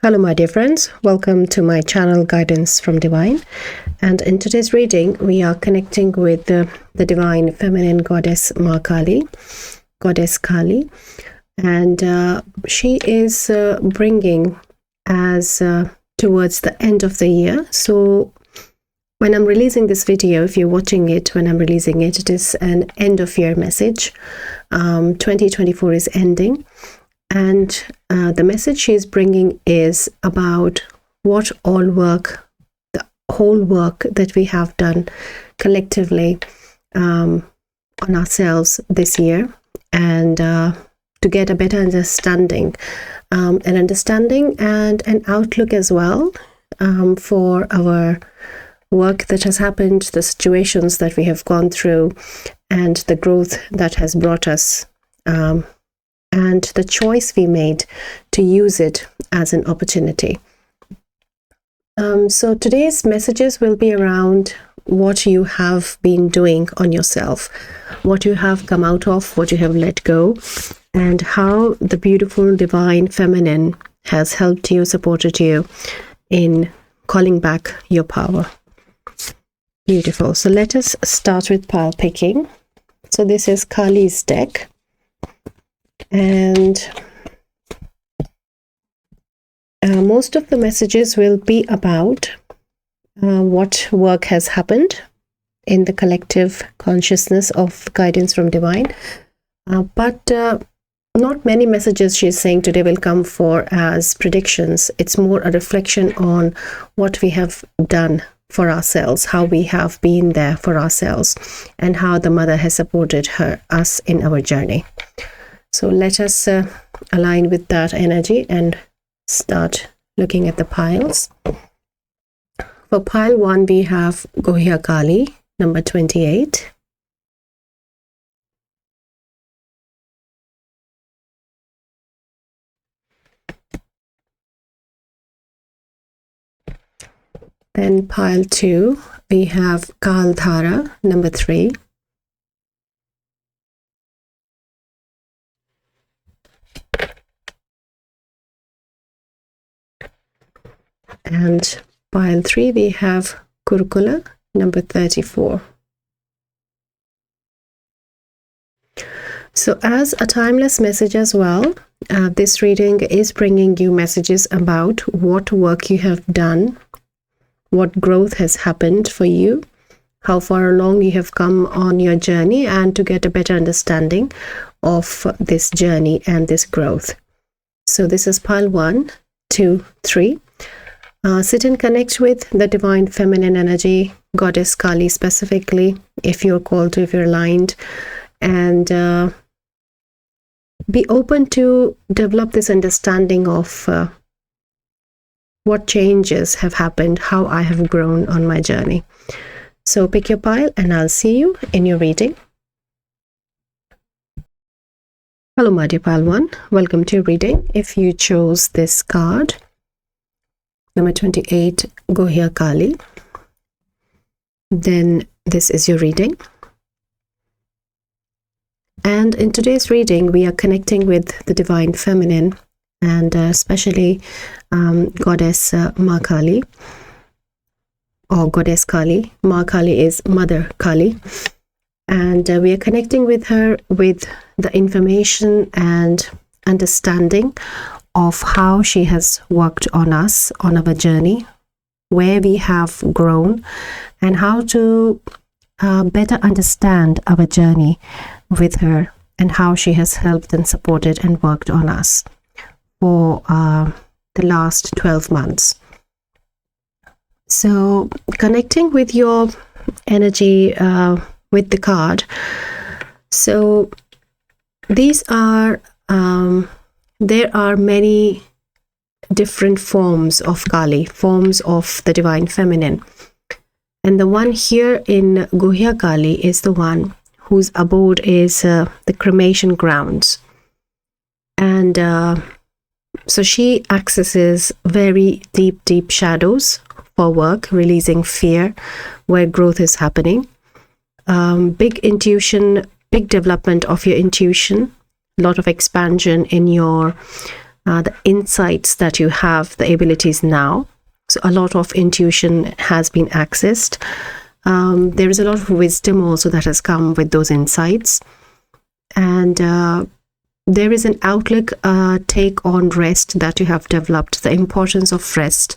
Hello my dear friends, welcome to my channel Guidance from Divine, and in today's reading we are connecting with the divine feminine goddess Ma Kali, goddess Kali, and she is bringing as towards the end of the year. So when I'm releasing this video, if you're watching it when I'm releasing it, it is an end of year message. 2024 is ending. And the message she's bringing is about what all work, the whole work that we have done collectively on ourselves this year, and to get a better understanding, and an outlook as well for our work that has happened, the situations that we have gone through, and the growth that has brought us. And the choice we made to use it as an opportunity. So today's messages will be around what you have been doing on yourself, what you have come out of, what you have let go, and how the beautiful divine feminine has helped you, supported you in calling back your power. Beautiful. So let us start with pile picking. So this is Kali's deck. And most of the messages will be about what work has happened in the collective consciousness of Guidance from Divine. But not many messages she's saying today will come for as predictions. It's more a reflection on what we have done for ourselves, how we have been there for ourselves, and how the mother has supported us in our journey. So let us align with that energy and start looking at the piles. For pile 1, we have Gohya Kali, number 28. Then pile 2, we have Kaldhara, number 3. And pile 3, we have Kurukula, number 34. So as a timeless message as well, this reading is bringing you messages about what work you have done, what growth has happened for you, how far along you have come on your journey, and to get a better understanding of this journey and this growth. So this is pile 1, 2, 3. Sit and connect with the divine feminine energy, Goddess Kali specifically, if you're called to, if you're aligned, and be open to develop this understanding of what changes have happened, how I have grown on my journey. So pick your pile and I'll see you in your reading. Hello my dear pile 1, welcome to your reading. If you chose this card, number 28, Gohya Kali, then this is your reading. And in today's reading, we are connecting with the divine feminine, and especially Goddess Ma Kali, or Goddess Kali. Ma Kali is Mother Kali. And we are connecting with her with the information and understanding of how she has worked on us, on our journey, where we have grown, and how to better understand our journey with her, and how she has helped and supported and worked on us for the last 12 months. So connecting with your energy with the card. So these are there are many different forms of Kali, forms of the divine feminine. And the one here in Gohya Kali is the one whose abode is the cremation grounds. And so she accesses very deep shadows for work, releasing fear where growth is happening. Big intuition, big development of your intuition, a lot of expansion in your the insights that you have, the abilities now. So a lot of intuition has been accessed. There is a lot of wisdom also that has come with those insights. And there is an outlook take on rest that you have developed, the importance of rest,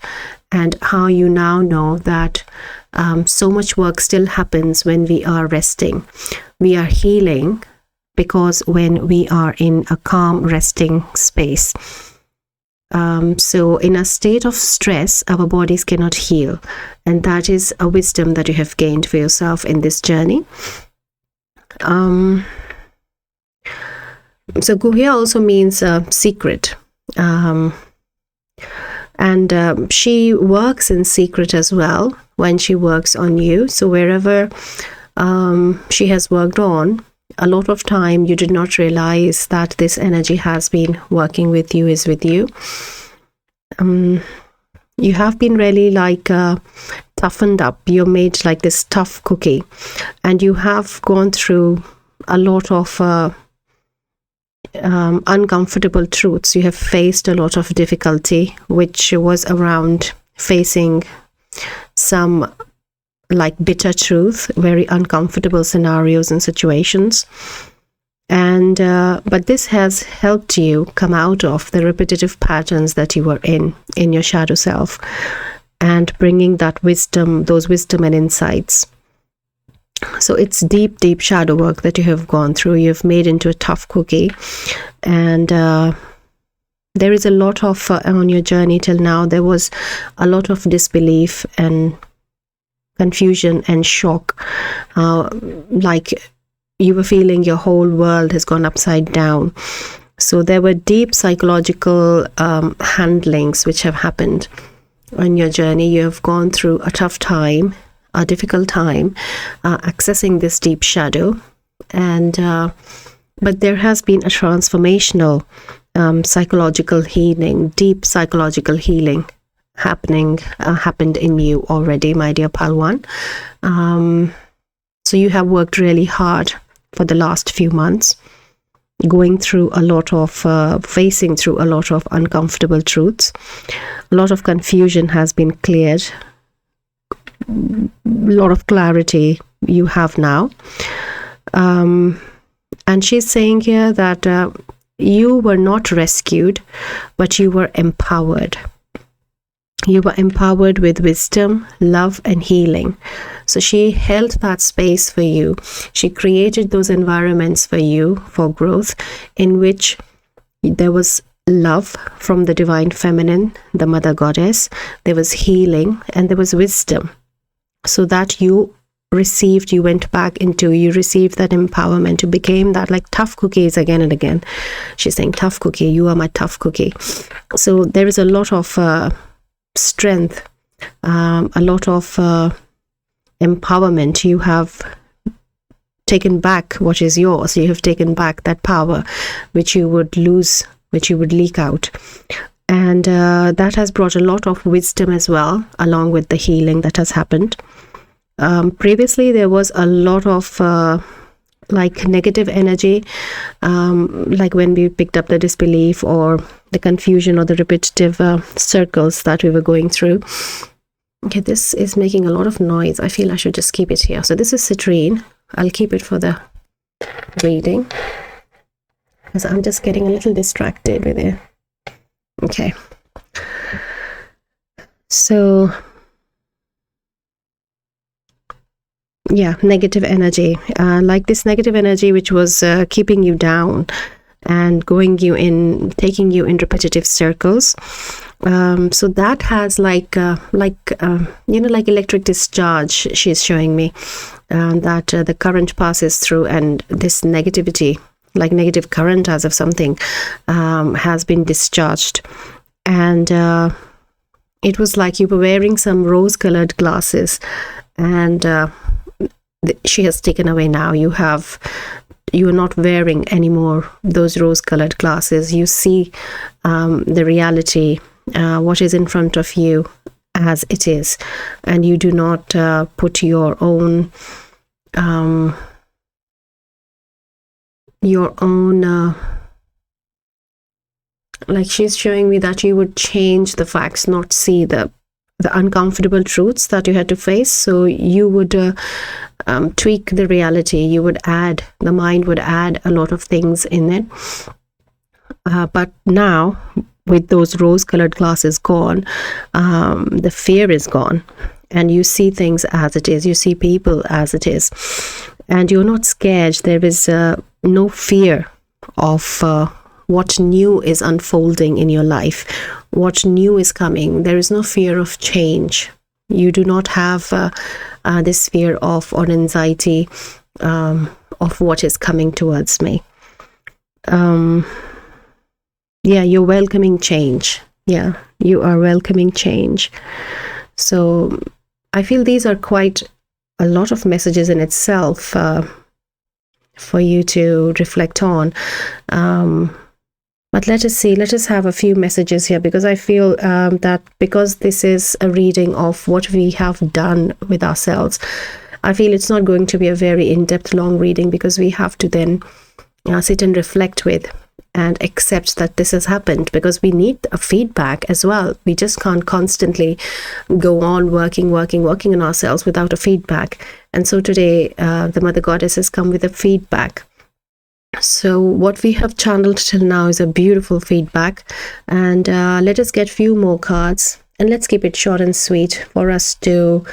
and how you now know that so much work still happens when we are resting. We are healing because when we are in a calm, resting space. So in a state of stress, our bodies cannot heal. And that is a wisdom that you have gained for yourself in this journey. So Guhya also means secret. And she works in secret as well when she works on you. So wherever she has worked on, a lot of time you did not realize that this energy has been working with you, is with you. You have been really like toughened up. You're made like this tough cookie, and you have gone through a lot of uncomfortable truths. You have faced a lot of difficulty, which was around facing some like bitter truth, very uncomfortable scenarios and situations. And but this has helped you come out of the repetitive patterns that you were in your shadow self, and bringing that wisdom, those wisdom and insights. So it's deep shadow work that you have gone through. You've made into a tough cookie, and there is a lot of on your journey till now, there was a lot of disbelief and confusion and shock, like you were feeling your whole world has gone upside down. So there were deep psychological handlings which have happened on your journey. You have gone through a tough time, a difficult time, accessing this deep shadow, and but there has been a transformational psychological healing, deep psychological healing happened in you already, my dear Palwan. So you have worked really hard for the last few months, going through a lot of facing through a lot of uncomfortable truths. A lot of confusion has been cleared. A lot of clarity you have now. And she's saying here that you were not rescued, but you were empowered. You were empowered with wisdom, love, and healing. So she held that space for you. She created those environments for you for growth, in which there was love from the divine feminine, the mother goddess. There was healing, and there was wisdom. So that you received, you went back into, you received that empowerment. You became that like tough cookies again and again. She's saying, tough cookie, you are my tough cookie. So there is a lot of strength, a lot of empowerment. You have taken back what is yours. You have taken back that power which you would lose, which you would leak out. And that has brought a lot of wisdom as well, along with the healing that has happened. Previously, there was a lot of like negative energy, like when we picked up the disbelief or the confusion or the repetitive circles that we were going through. Okay, this is making a lot of noise. I feel I should just keep it here. So this is citrine. I'll keep it for the reading, because I'm just getting a little distracted with it. Okay. So yeah, negative energy, like this negative energy which was keeping you down and going you in, taking you in repetitive circles. So that has like electric discharge, she's showing me, that the current passes through, and this negativity, like negative current as of something, has been discharged. And it was like you were wearing some rose-colored glasses, and she has taken away now. You are not wearing anymore those rose-colored glasses. You see the reality, what is in front of you as it is, and you do not put your own like she's showing me that you would change the facts, not see the uncomfortable truths that you had to face. So you would tweak the reality. You would add, the mind would add a lot of things in it. But now, with those rose-colored glasses gone, the fear is gone, and you see things as it is. You see people as it is, and you're not scared. There is no fear of what new is unfolding in your life, what new is coming. There is no fear of change. You do not have this fear of or anxiety of what is coming towards me. Yeah, you're welcoming change. Yeah, you are welcoming change. So I feel these are quite a lot of messages in itself for you to reflect on. But let us see, let us have a few messages here, because I feel that because this is a reading of what we have done with ourselves, I feel it's not going to be a very in-depth long reading, because we have to then sit and reflect with and accept that this has happened, because we need a feedback as well. We just can't constantly go on working on ourselves without a feedback. And so today the Mother Goddess has come with a feedback. So what we have channeled till now is a beautiful feedback, and let us get few more cards, and let's keep it short and sweet for us to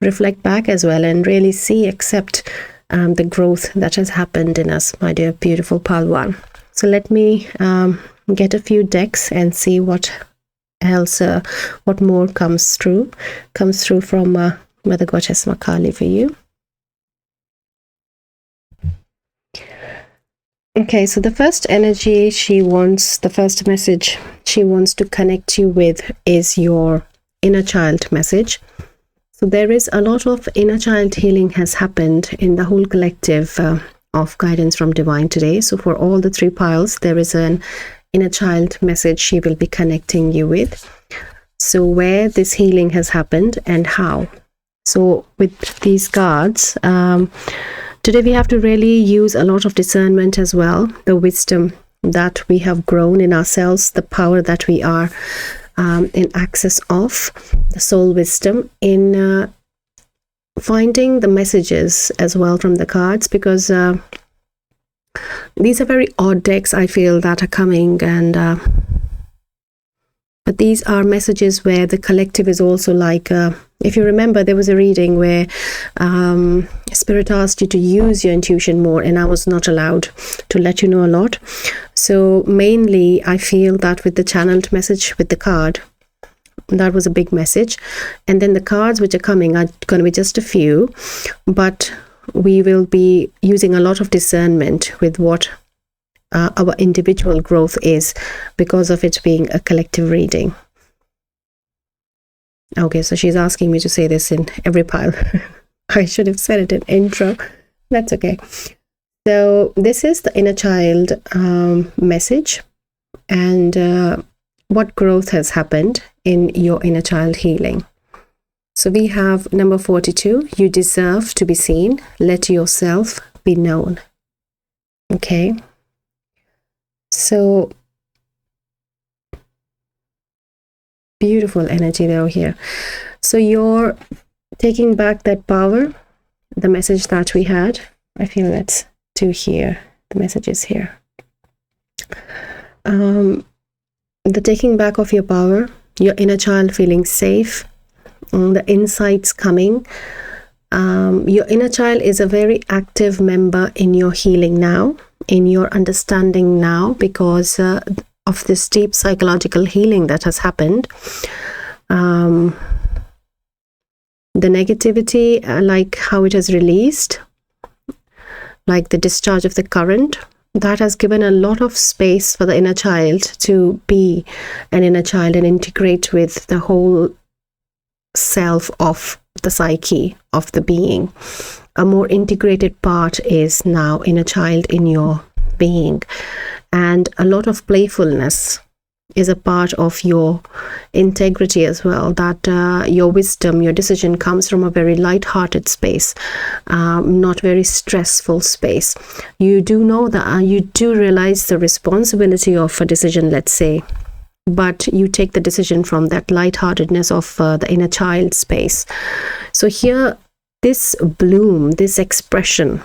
reflect back as well and really see, accept the growth that has happened in us, my dear beautiful Palwan. So let me get a few decks and see what else, what more comes through from Mother Goddess Ma Kali for you. Okay, so the first energy the first message she wants to connect you with is your inner child message. So there is a lot of inner child healing has happened in the whole collective of Guidance from Divine today. So for all the 3 piles, there is an inner child message she will be connecting you with. So where this healing has happened and how. So with these cards, today we have to really use a lot of discernment as well, the wisdom that we have grown in ourselves, the power that we are in access of, the soul wisdom, in finding the messages as well from the cards, because these are very odd decks, I feel, that are coming, and but these are messages where the collective is also like, if you remember, there was a reading where Spirit asked you to use your intuition more, and I was not allowed to let you know a lot. So mainly I feel that with the channeled message with the card, that was a big message, and then the cards which are coming are going to be just a few, but we will be using a lot of discernment with what our individual growth is, because of it being a collective reading. Okay, so she's asking me to say this in every pile. I should have said it in intro. That's okay. So this is the inner child message, and what growth has happened in your inner child healing. So we have number 42. You deserve to be seen. Let yourself be known. Okay. So beautiful energy though here. So you're taking back that power, the message that we had. I feel that's to here. The message is here. The taking back of your power, your inner child feeling safe, the insights coming. Your inner child is a very active member in your healing now, in your understanding now, because of this deep psychological healing that has happened. The negativity, like how it has released, like the discharge of the current, that has given a lot of space for the inner child to be an inner child and integrate with the whole self of the psyche of the being. A more integrated part is now inner child in your being, and a lot of playfulness is a part of your integrity as well, that your wisdom, your decision comes from a very light-hearted space, not very stressful space. You do know that you do realize the responsibility of a decision, let's say, but you take the decision from that lightheartedness of the inner child space. So here, this bloom, this expression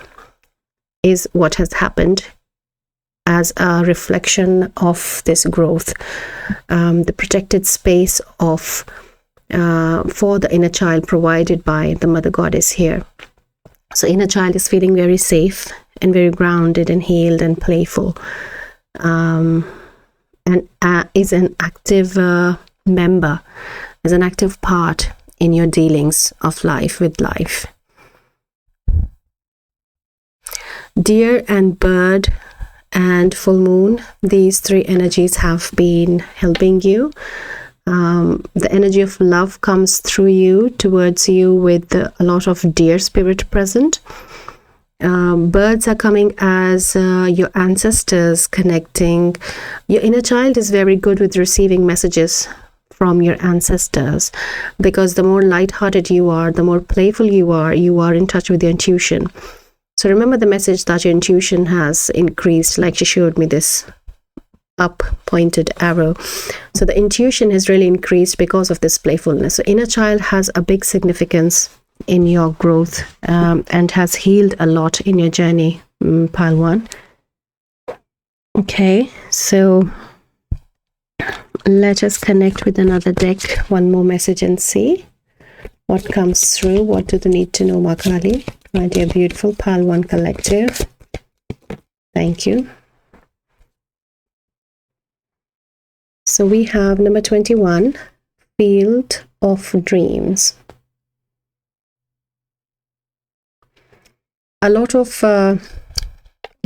is what has happened as a reflection of this growth, the protected space of for the inner child provided by the Mother Goddess here. So inner child is feeling very safe and very grounded and healed and playful, and is an active member, is an active part in your dealings of life with life. Deer and bird and full moon, these three energies have been helping you. The energy of love comes through you, towards you, with a lot of deer spirit present. Birds are coming as your ancestors connecting. Your inner child is very good with receiving messages from your ancestors, because the more lighthearted you are, the more playful you are in touch with your intuition. So remember the message that your intuition has increased, like she showed me this up pointed arrow. So the intuition has really increased because of this playfulness. So inner child has a big significance in your growth, and has healed a lot in your journey, pile 1. Okay, so let us connect with another deck, one more message, and see what comes through. What do they need to know, Ma Kali? My dear beautiful pile 1 collective, thank you. So we have number 21, Field of Dreams. A lot of,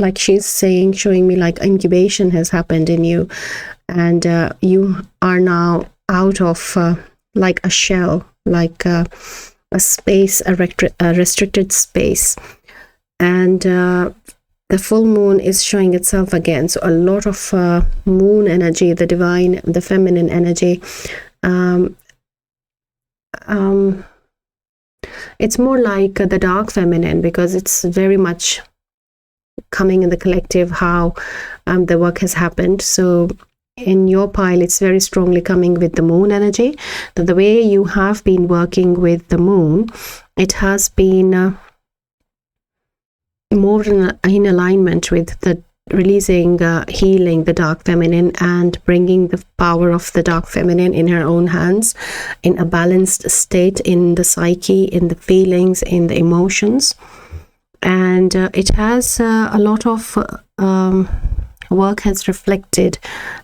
like she's saying, showing me like incubation has happened in you, and you are now out of like a shell, like a space, a restricted space. And the full moon is showing itself again. So a lot of moon energy, the divine, the feminine energy. It's more like the dark feminine, because it's very much coming in the collective how the work has happened. So in your pile, it's very strongly coming with the moon energy. The way you have been working with the moon, it has been more in alignment with the releasing, healing the dark feminine, and bringing the power of the dark feminine in her own hands, in a balanced state in the psyche, in the feelings, in the emotions. And it has a lot of work has reflected.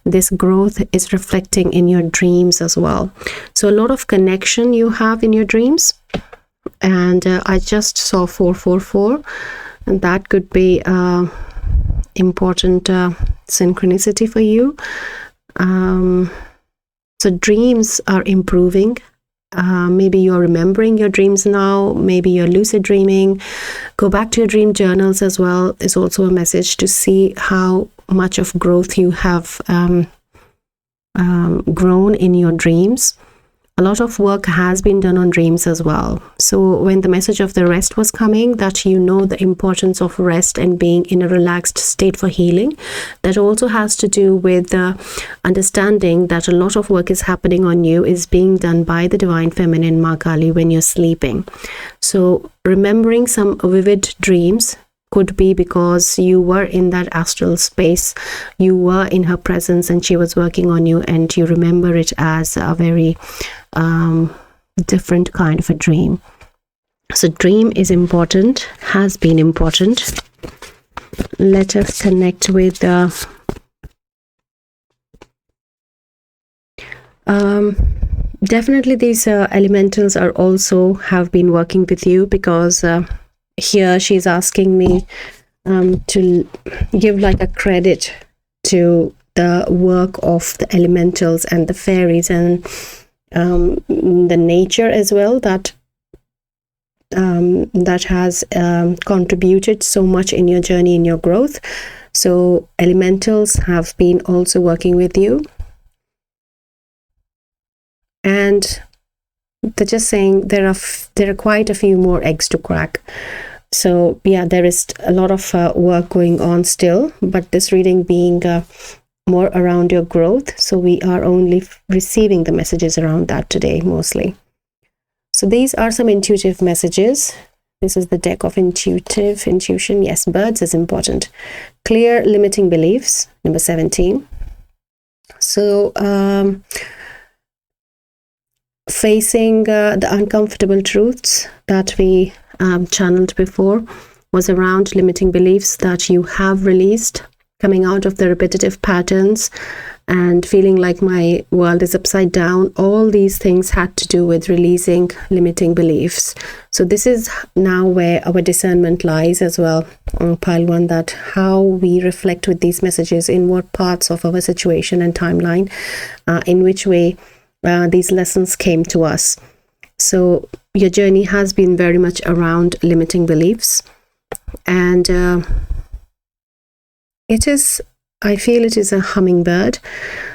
This growth is reflecting in your dreams as well. So a lot of connection you have in your dreams. And I just saw 444, and that could be important synchronicity for you. So dreams are improving. Maybe you're remembering your dreams now, maybe you're lucid dreaming. Go back to your dream journals as well. Is also a message to see how much of growth you have grown in your dreams. A lot of work has been done on dreams as well. So when the message of the rest was coming, that you know the importance of rest and being in a relaxed state for healing, that also has to do with understanding that a lot of work is happening on you, is being done by the divine feminine, Ma Kali, when you're sleeping. So remembering some vivid dreams could be because you were in that astral space, you were in her presence, and she was working on you, and you remember it as a very different kind of a dream. So dream is important, has been important. Let us connect with definitely these elementals are also have been working with you, because here she's asking me to give like a credit to the work of the elementals and the fairies, and the nature as well, that that has contributed so much in your journey, in your growth. So elementals have been also working with you. and they're just saying there are quite a few more eggs to crack. So yeah, there is a lot of work going on still, but this reading being more around your growth, so we are only receiving the messages around that today mostly. So these are some intuitive messages. This is the deck of intuition. Yes, birds is important. Clear limiting beliefs, number 17. So facing the uncomfortable truths that we channeled before was around limiting beliefs that you have released, coming out of the repetitive patterns and feeling like my world is upside down. All these things had to do with releasing limiting beliefs. So this is now where our discernment lies as well on pile 1, that how we reflect with these messages, in what parts of our situation and timeline, in which way these lessons came to us. So your journey has been very much around limiting beliefs, and I feel it is a hummingbird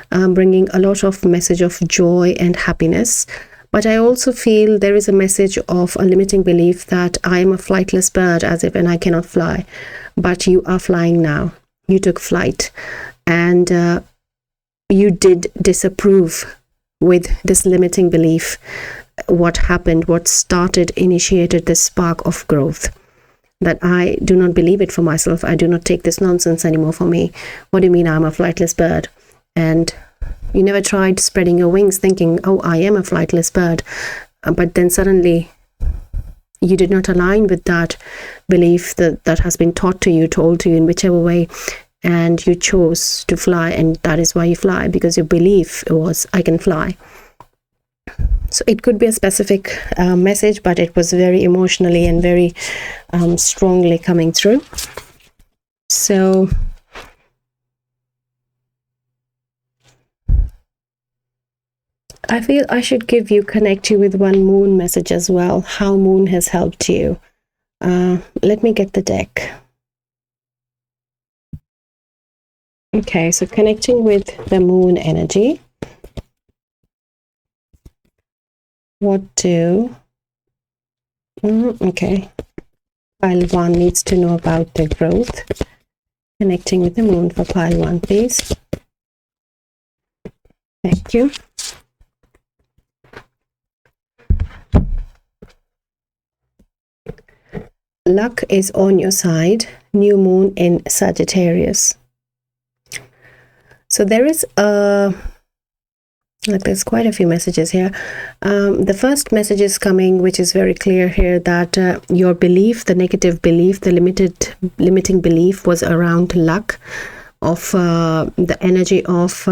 bringing a lot of message of joy and happiness. But I also feel there is a message of a limiting belief that I am a flightless bird, as if and I cannot fly. But you are flying now. You took flight, and you did disapprove with this limiting belief. What happened, what initiated this spark of growth, that I do not believe it for myself. I do not take this nonsense anymore for me. What do you mean I'm a flightless bird? And you never tried spreading your wings thinking, oh, I am a flightless bird. But then suddenly you did not align with that belief that has been taught to you, told to you in whichever way, and you chose to fly, and that is why you fly, because your belief was, I can fly. So it could be a specific message, but it was very emotionally and very strongly coming through. So I feel I should connect you with one moon message as well, how moon has helped you. Let me get the deck. Okay, so connecting with the moon energy. What do? Okay. Pile 1 needs to know about the growth. Connecting with the moon for pile 1, please. Thank you. Luck is on your side. New moon in Sagittarius. So there is there's quite a few messages here. The first message is coming, which is very clear here, that your belief, the negative belief, the limiting belief was around luck, of the energy of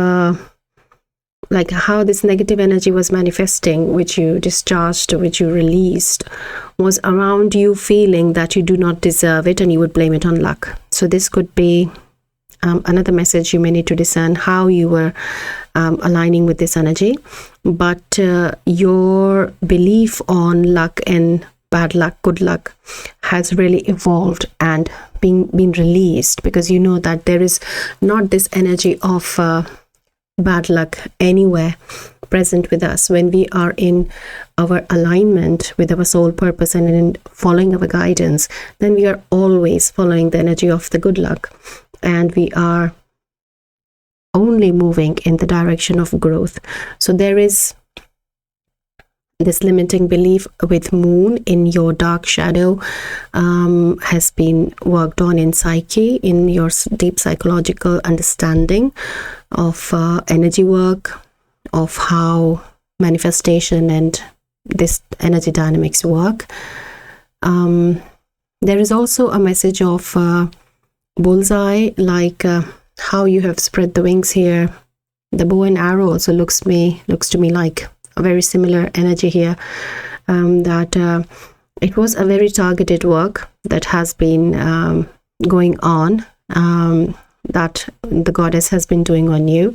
like how this negative energy was manifesting, which you discharged, which you released, was around you feeling that you do not deserve it and you would blame it on luck. So this could be another message. You may need to discern how you were aligning with this energy, but your belief on luck and bad luck, good luck, has really evolved and been released, because you know that there is not this energy of bad luck anywhere present with us. When we are in our alignment with our soul purpose and in following our guidance, then we are always following the energy of the good luck, and we are only moving in the direction of growth. So there is this limiting belief with moon in your dark shadow has been worked on in psyche, in your deep psychological understanding of energy work, of how manifestation and this energy dynamics work. There is also a message of bullseye, like how you have spread the wings here. The bow and arrow also looks to me like a very similar energy here, that it was a very targeted work that has been going on, that the goddess has been doing on you,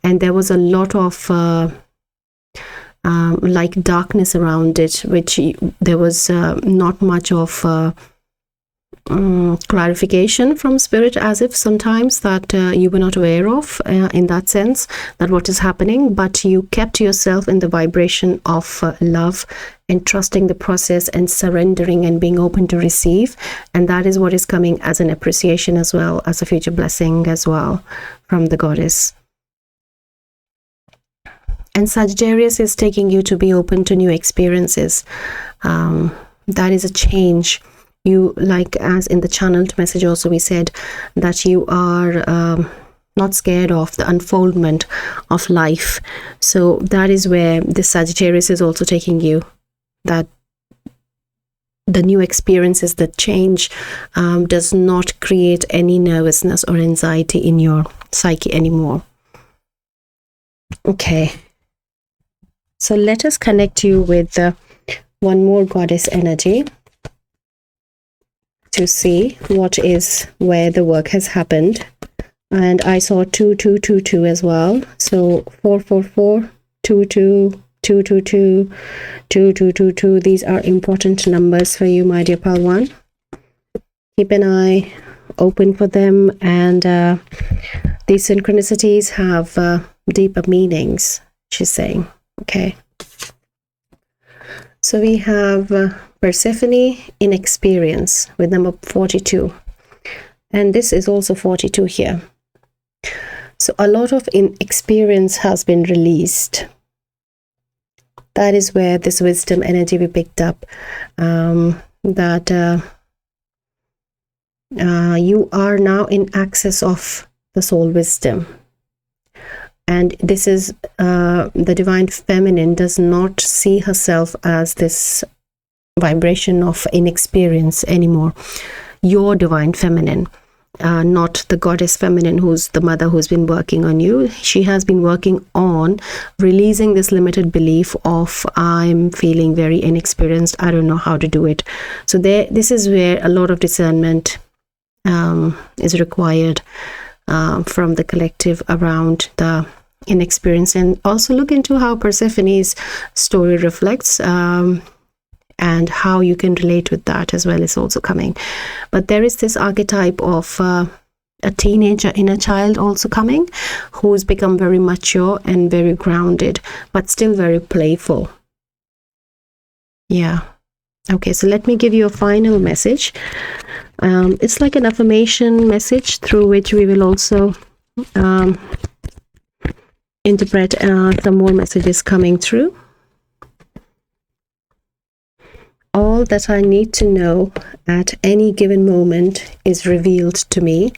and there was a lot of like darkness around it, which there was not much of clarification from spirit, as if sometimes that you were not aware of, in that sense, that what is happening, but you kept yourself in the vibration of love and trusting the process and surrendering and being open to receive. And that is what is coming as an appreciation, as well as a future blessing as well from the goddess. And Sagittarius is taking you to be open to new experiences. That is a change. You, like as in the channeled message also, we said that you are not scared of the unfoldment of life. So that is where this Sagittarius is also taking you, that the new experiences, that change does not create any nervousness or anxiety in your psyche anymore. Okay. So let us connect you with one more goddess energy to see what is where the work has happened. And I saw 2222 as well. So 444, 22, 222, 2222. These are important numbers for you, my dear Palwan. Keep an eye open for them, and these synchronicities have deeper meanings, she's saying. Okay. So we have Persephone in experience with number 42. And this is also 42 here. So a lot of inexperience has been released. That is where this wisdom energy we picked up. That you are now in access of the soul wisdom. And this is the divine feminine does not see herself as this vibration of inexperience anymore. Your divine feminine, not the goddess feminine who's the mother who's been working on you. She has been working on releasing this limited belief of I'm feeling very inexperienced, I don't know how to do it. So this is where a lot of discernment is required from the collective around the inexperience, and also look into how Persephone's story reflects and how you can relate with that as well is also coming. But there is this archetype of a teenager inner child also coming, who's become very mature and very grounded, but still very playful. Yeah. Okay, so let me give you a final message. It's like an affirmation message through which we will also interpret some more messages coming through. All that I need to know at any given moment is revealed to me.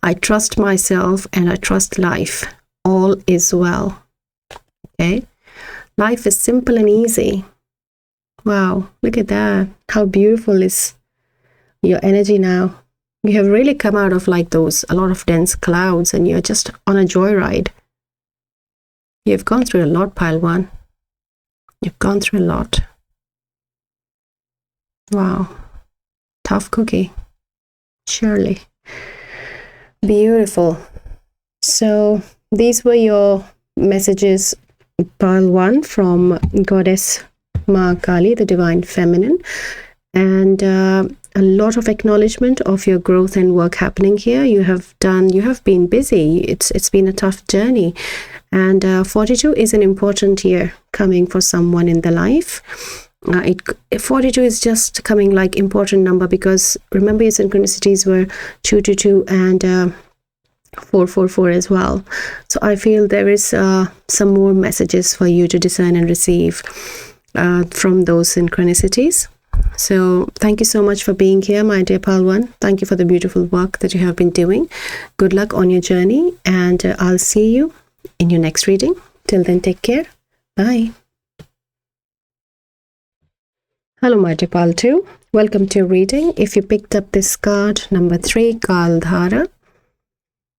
I trust myself and I trust life. All is well. Okay? Life is simple and easy. Wow, look at that. How beautiful is your energy now. You have really come out of like those, a lot of dense clouds, and you're just on a joyride. You've gone through a lot, Pile 1. You've gone through a lot. Wow. Tough cookie. Surely. Beautiful. So these were your messages, Pile 1, from Goddess Ma Kali, the Divine Feminine. And a lot of acknowledgement of your growth and work happening here. You have been busy. It's been a tough journey. And 42 is an important year coming for someone in their life. 42 is just coming like important number, because remember your synchronicities were 222 and 444 as well. So I feel there is some more messages for you to discern and receive from those synchronicities. So thank you so much for being here, my dear Palwan. Thank you for the beautiful work that you have been doing. Good luck on your journey, and I'll see you in your next reading. Till then, take care. Bye. Hello, my dear Pal 2. Welcome to your reading. If you picked up this card, number 3, Kaldhara,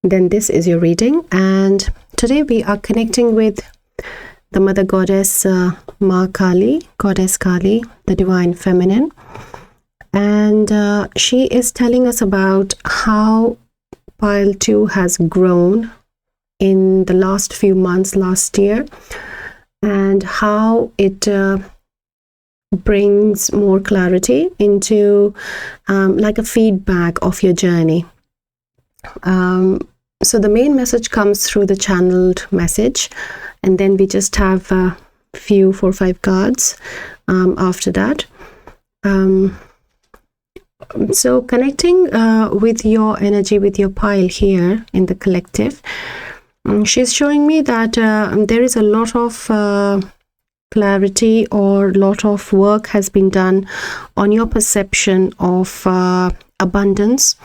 then this is your reading. And today we are connecting with the Mother Goddess Ma Kali, Goddess Kali, the Divine Feminine. And she is telling us about how Pile 2 has grown in the last few months last year, and how it brings more clarity into like a feedback of your journey. So the main message comes through the channeled message, and then we just have a few 4 or 5 cards after that. So connecting with your energy, with your pile here in the collective, she's showing me that there is a lot of clarity or lot of work has been done on your perception of abundance,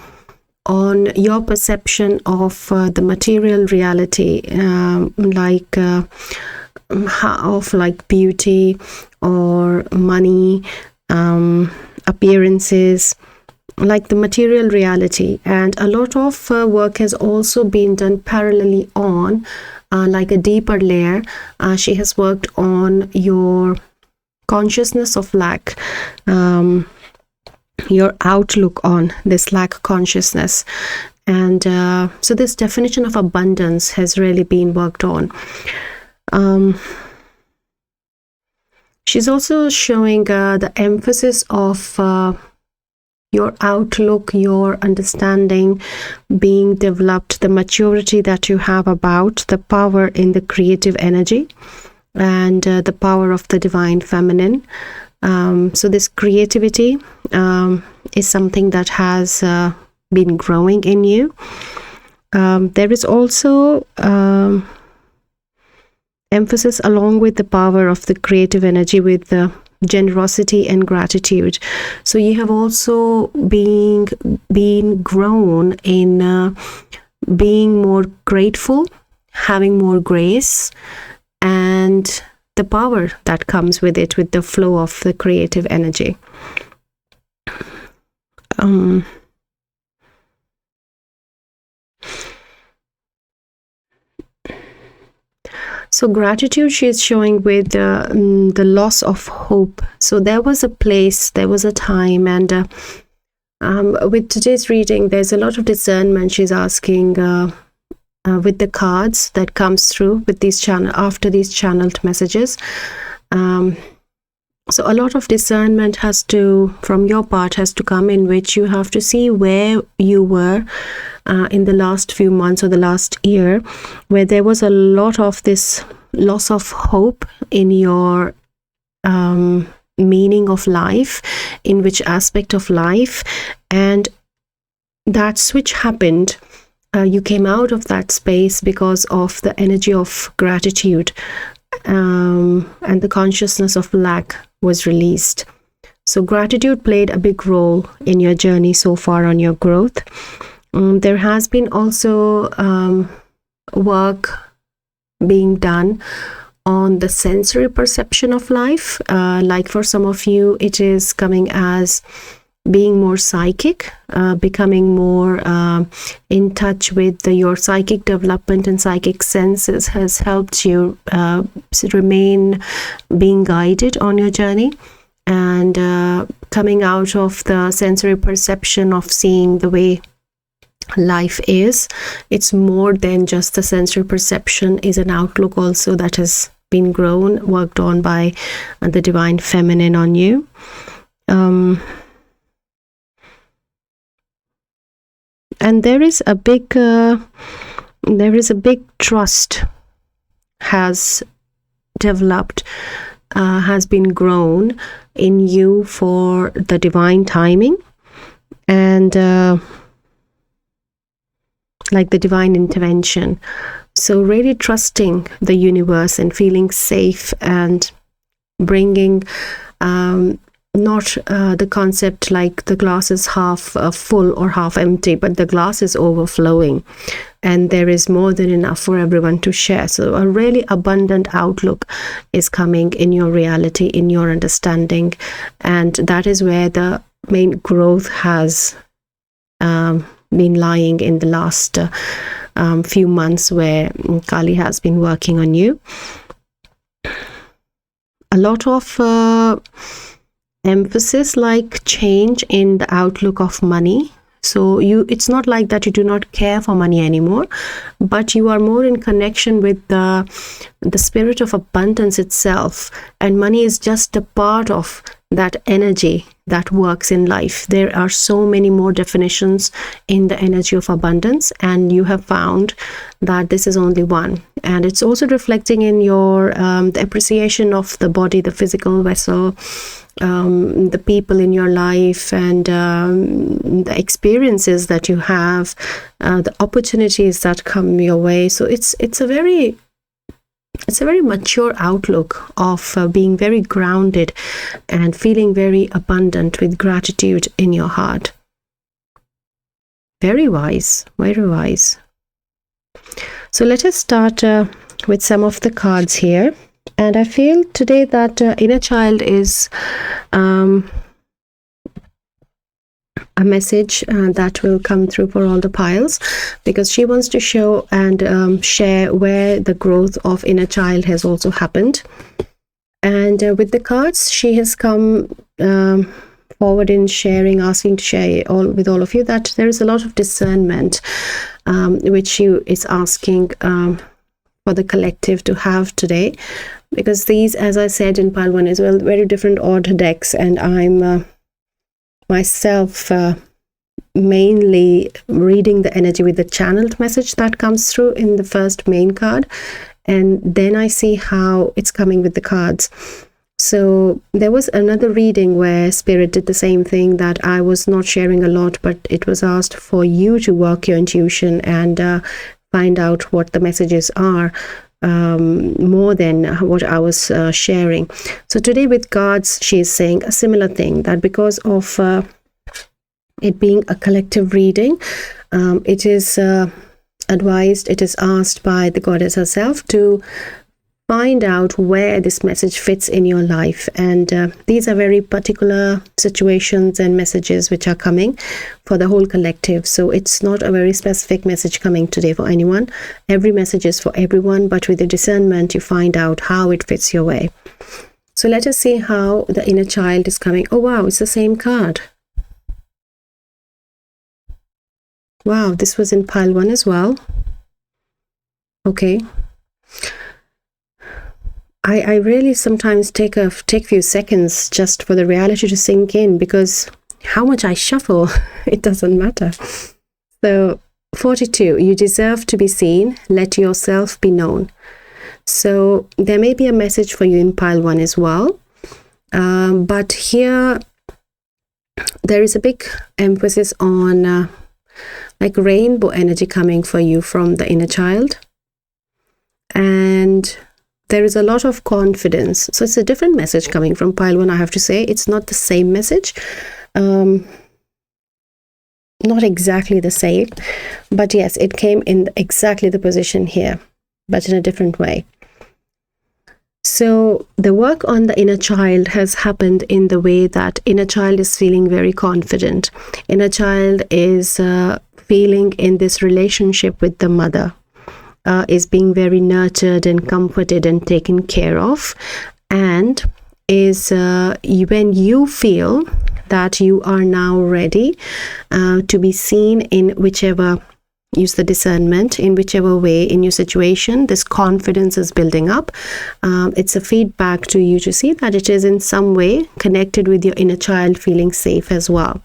on your perception of the material reality, of like beauty or money, appearances, like the material reality. And a lot of work has also been done parallelly on like a deeper layer. She has worked on your consciousness of lack, your outlook on this lack consciousness. And so this definition of abundance has really been worked on. She's also showing the emphasis of your outlook, your understanding being developed, the maturity that you have about the power in the creative energy and the power of the divine feminine. So this creativity is something that has been growing in you. There is also emphasis along with the power of the creative energy with the generosity and gratitude. So you have also been grown in being more grateful, having more grace, and the power that comes with it, with the flow of the creative energy. So gratitude she is showing with the loss of hope. So there was a place, there was a time, and with today's reading, there's a lot of discernment she's asking with the cards that comes through with these after these channeled messages. So a lot of discernment from your part has to come, in which you have to see where you were in the last few months or the last year, where there was a lot of this loss of hope in your meaning of life, in which aspect of life, and that switch happened. You came out of that space because of the energy of gratitude, and the consciousness of lack was released. So gratitude played a big role in your journey so far on your growth. There has been also work being done on the sensory perception of life. Like for some of you, it is coming as being more psychic, becoming more in touch with your psychic development and psychic senses has helped you remain being guided on your journey, and coming out of the sensory perception of seeing the way life is. It's more than just the sensory perception, is an outlook also that has been grown, worked on by the divine feminine on you. And there is a big trust has developed, has been grown in you for the divine timing, and like the divine intervention. So really trusting the universe and feeling safe, and bringing not the concept like the glass is half full or half empty, but the glass is overflowing and there is more than enough for everyone to share. So a really abundant outlook is coming in your reality, in your understanding, and that is where the main growth has been lying in the last few months, where Kali has been working on you. A lot of emphasis, like change in the outlook of money, So it's not like that you do not care for money anymore, but you are more in connection with the spirit of abundance itself, and money is just a part of that energy that works in life. There are so many more definitions in the energy of abundance, and you have found that this is only one. And it's also reflecting in your the appreciation of the body, the physical vessel, the people in your life, and the experiences that you have, the opportunities that come your way. So it's a very mature outlook of being very grounded and feeling very abundant with gratitude in your heart. Very wise, very wise. So let us start with some of the cards here. And I feel today that inner child is a message that will come through for all the piles, because she wants to show and share where the growth of inner child has also happened. And with the cards, she has come forward in sharing, asking to share with all of you that there is a lot of discernment which she is asking for the collective to have today, because these, as I said in pile 1 as well, very different odd decks, and I'm myself mainly reading the energy with the channeled message that comes through in the first main card, and then I see how it's coming with the cards. So there was another reading where Spirit did the same thing, that I was not sharing a lot, but it was asked for you to work your intuition and find out what the messages are, more than what I was sharing. So today with cards, she is saying a similar thing, that because of it being a collective reading, it is advised, it is asked by the goddess herself to find out where this message fits in your life. And these are very particular situations and messages which are coming for the whole collective. So it's not a very specific message coming today for anyone. Every message is for everyone, but with the discernment, you find out how it fits your way. So let us see how the inner child is coming. Oh, wow, it's the same card. Wow, this was in pile 1 as well. Okay. I really sometimes take few seconds just for the reality to sink in, because how much I shuffle, it doesn't matter. So 42, you deserve to be seen, let yourself be known. So there may be a message for you in pile 1 as well, but here there is a big emphasis on like rainbow energy coming for you from the inner child, and there is a lot of confidence. So it's a different message coming from pile 1, I have to say. It's not the same message, not exactly the same, but yes, it came in exactly the position here, but in a different way. So the work on the inner child has happened in the way that inner child is feeling very confident. Inner child is feeling in this relationship with the mother, is being very nurtured and comforted and taken care of, and is when you feel that you are now ready to be seen in whichever, use the discernment, in whichever way in your situation, this confidence is building up. It's a feedback to you to see that it is in some way connected with your inner child feeling safe as well.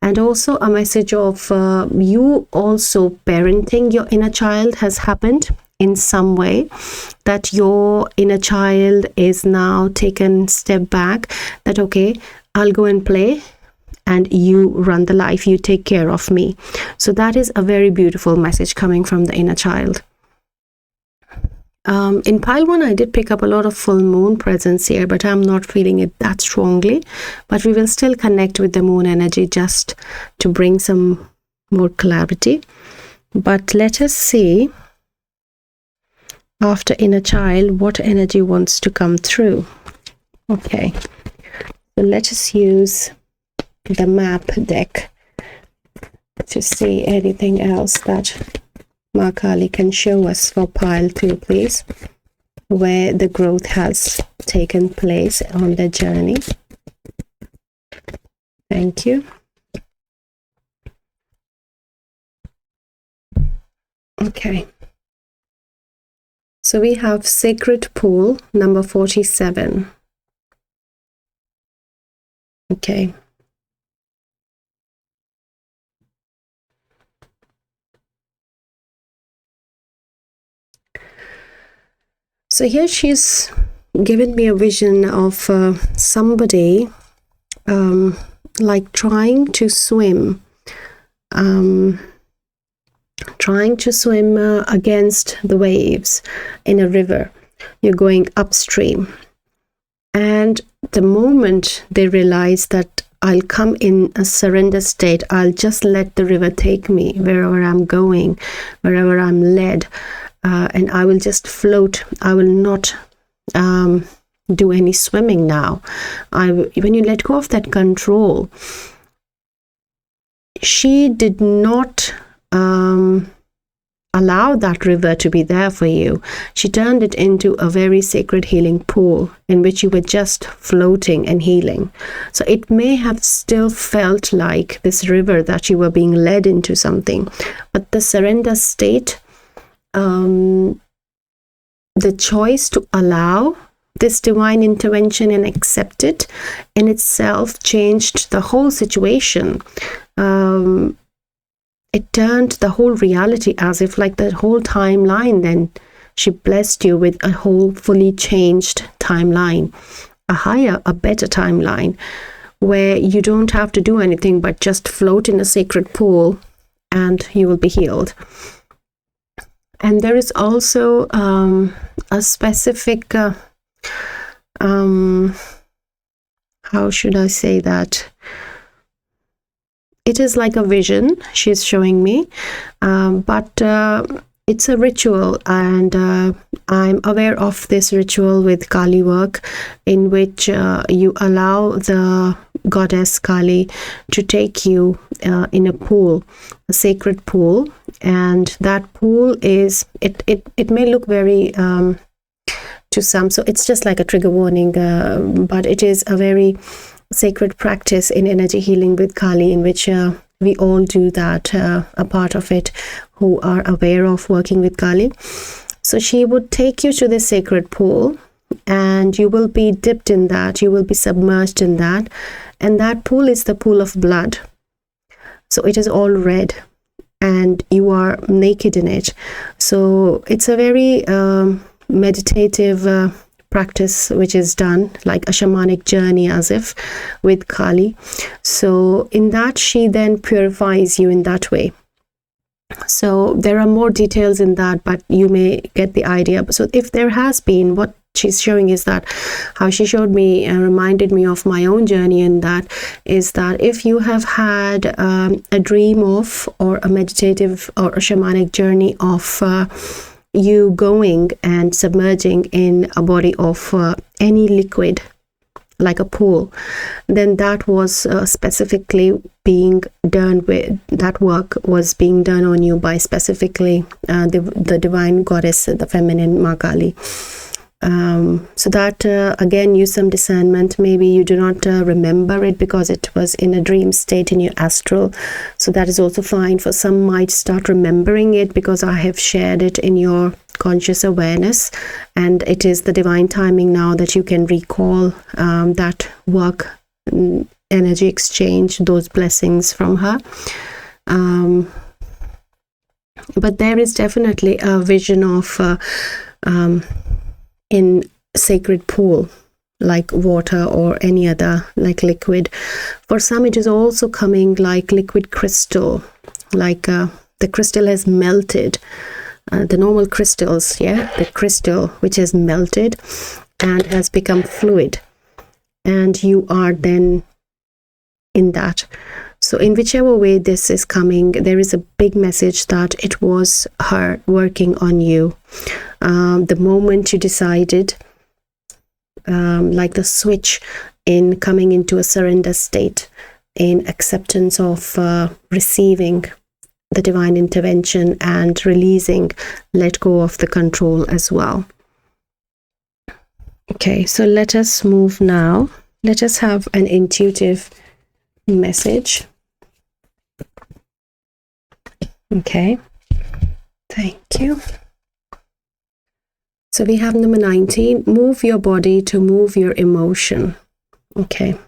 And also a message of you also parenting your inner child has happened in some way, that your inner child is now taken step back, that okay, I'll go and play and you run the life, you take care of me. So that is a very beautiful message coming from the inner child. In pile 1, I did pick up a lot of full moon presence here, but I'm not feeling it that strongly. But we will still connect with the moon energy just to bring some more clarity. But let us see, after inner child, what energy wants to come through. Okay, so let us use the map deck to see anything else that Ma Kali can show us for pile 2, please, where the growth has taken place on the journey. Thank you. Okay. So we have Sacred Pool number 47. Okay. So here she's given me a vision of somebody like trying to swim against the waves in a river. You're going upstream, and the moment they realize that I'll come in a surrender state, I'll just let the river take me wherever I'm going, wherever I'm led, and I will just float. I will not do any swimming now. When you let go of that control, she did not allow that river to be there for you. She turned it into a very sacred healing pool in which you were just floating and healing. So it may have still felt like this river that you were being led into something, but the surrender state, the choice to allow this divine intervention and accept it in itself changed the whole situation. It turned the whole reality, as if like the whole timeline, then she blessed you with a whole fully changed timeline, a higher, a better timeline, where you don't have to do anything but just float in a sacred pool and you will be healed. And there is also a specific how should I say that? It is like a vision she's showing me, but it's a ritual, and I'm aware of this ritual with Kali work, in which you allow the goddess Kali to take you in a pool, a sacred pool, and that pool is, it may look very to some, so it's just like a trigger warning, but it is a very sacred practice in energy healing with Kali, in which we all do that, a part of it, who are aware of working with Kali. So she would take you to this sacred pool, and you will be dipped in that, you will be submerged in that, and that pool is the pool of blood. So it is all red, and you are naked in it. So it's a very meditative practice which is done like a shamanic journey, as if with Kali. So in that, she then purifies you in that way. So there are more details in that, but you may get the idea. So if there has been, what she's showing is that how she showed me and reminded me of my own journey, in that is that if you have had a dream of, or a meditative or a shamanic journey of you going and submerging in a body of any liquid like a pool, then that was specifically being done with, that work was being done on you by specifically the divine goddess, the feminine Ma Kali. So that again, use some discernment. Maybe you do not remember it because it was in a dream state in your astral, so that is also fine. For some might start remembering it because I have shared it in your conscious awareness, and it is the divine timing now that you can recall that work, energy exchange, those blessings from her. But there is definitely a vision of in sacred pool, like water or any other like liquid. For some, it is also coming like liquid crystal, like the crystal has melted, the normal crystals, the crystal which has melted and has become fluid, and you are then in that. So in whichever way this is coming, there is a big message that it was her working on you. The moment you decided, like the switch in coming into a surrender state, in acceptance of receiving the divine intervention and releasing, let go of the control as well. Okay, so let us move now. Let us have an intuitive message. Okay. Thank you. So we have number 19, move your body to move your emotion. Okay.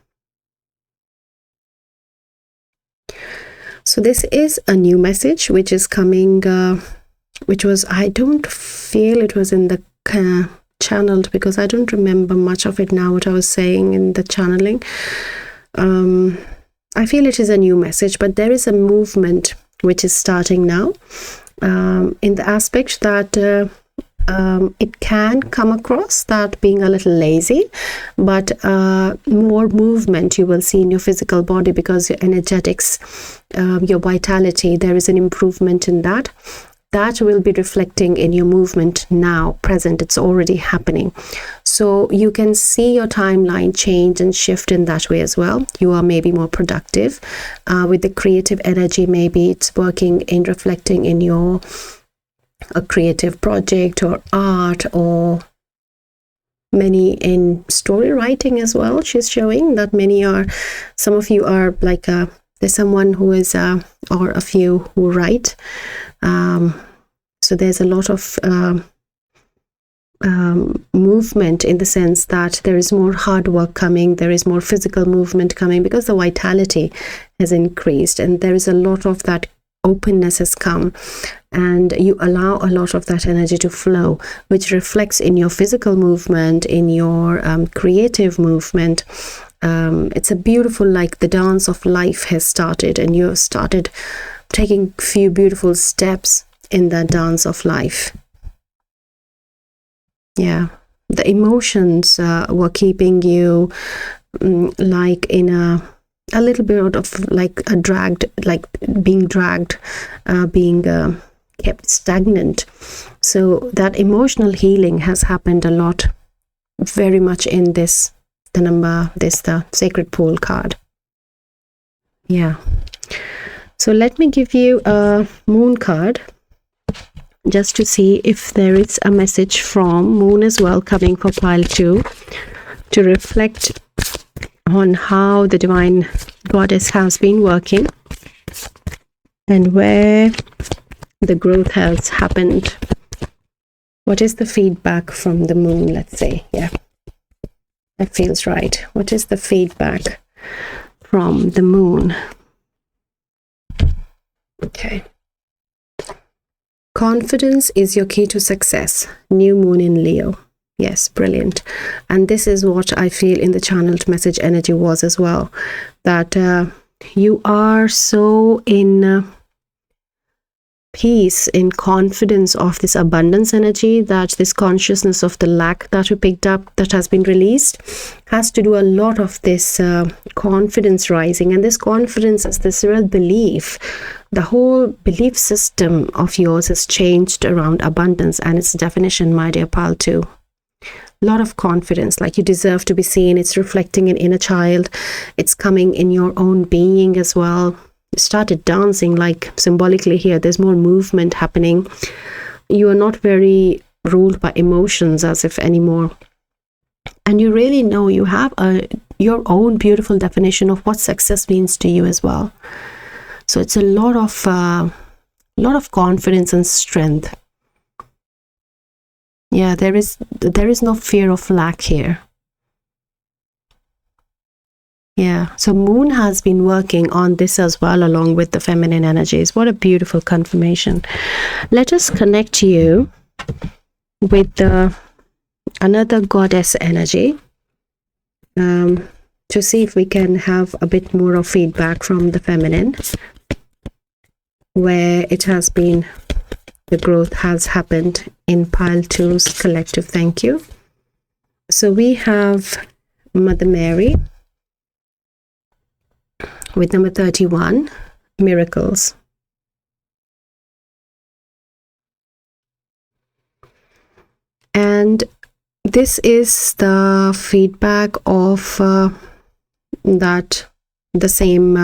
So this is a new message which is coming, which was, I don't feel it was in the channeled, because I don't remember much of it now, what I was saying in the channeling. I feel it is a new message, but there is a movement which is starting now, in the aspect that it can come across that being a little lazy, but more movement you will see in your physical body, because your energetics, your vitality, there is an improvement in that. That will be reflecting in your movement now, present. It's already happening. So you can see your timeline change and shift in that way as well. You are maybe more productive with the creative energy. Maybe it's working in reflecting in your a creative project or art, or many in story writing as well. She's showing that many are, some of you are like there's someone who is or a few who write, so there's a lot of movement, in the sense that there is more hard work coming, there is more physical movement coming, because the vitality has increased, and there is a lot of that openness has come, and you allow a lot of that energy to flow, which reflects in your physical movement, in your creative movement. It's a beautiful, like the dance of life has started, and you started taking few beautiful steps in that dance of life. Yeah, the emotions were keeping you like in a little bit of like a dragged, like being dragged, being kept stagnant. So that emotional healing has happened a lot, very much in this, the Sacred Pole card. Yeah. So let me give you a Moon card, just to see if there is a message from Moon as well coming for pile 2, to reflect on how the Divine Goddess has been working and where the growth has happened. What is the feedback from the Moon, let's say? Yeah, that feels right. What is the feedback from the Moon? Okay. Confidence is your key to success. New Moon in Leo. Yes, brilliant. And this is what I feel in the channeled message energy was as well, that you are so in peace, in confidence of this abundance energy, that this consciousness of the lack that we picked up, that has been released, has to do a lot of this confidence rising. And this confidence is this real belief. The whole belief system of yours has changed around abundance and its definition, my dear pal, too. A lot of confidence, like you deserve to be seen. It's reflecting in inner child. It's coming in your own being as well. You started dancing, like symbolically here. There's more movement happening. You are not very ruled by emotions as if anymore. And you really know you have your own beautiful definition of what success means to you as well. So it's a lot of confidence and strength. Yeah, there is no fear of lack here. Yeah, so Moon has been working on this as well, along with the feminine energies. What a beautiful confirmation. Let us connect you with another goddess energy, to see if we can have a bit more of feedback from the feminine, where it has been, the growth has happened in pile 2's collective. Thank you. So we have Mother Mary with number 31, miracles. And this is the feedback of that the same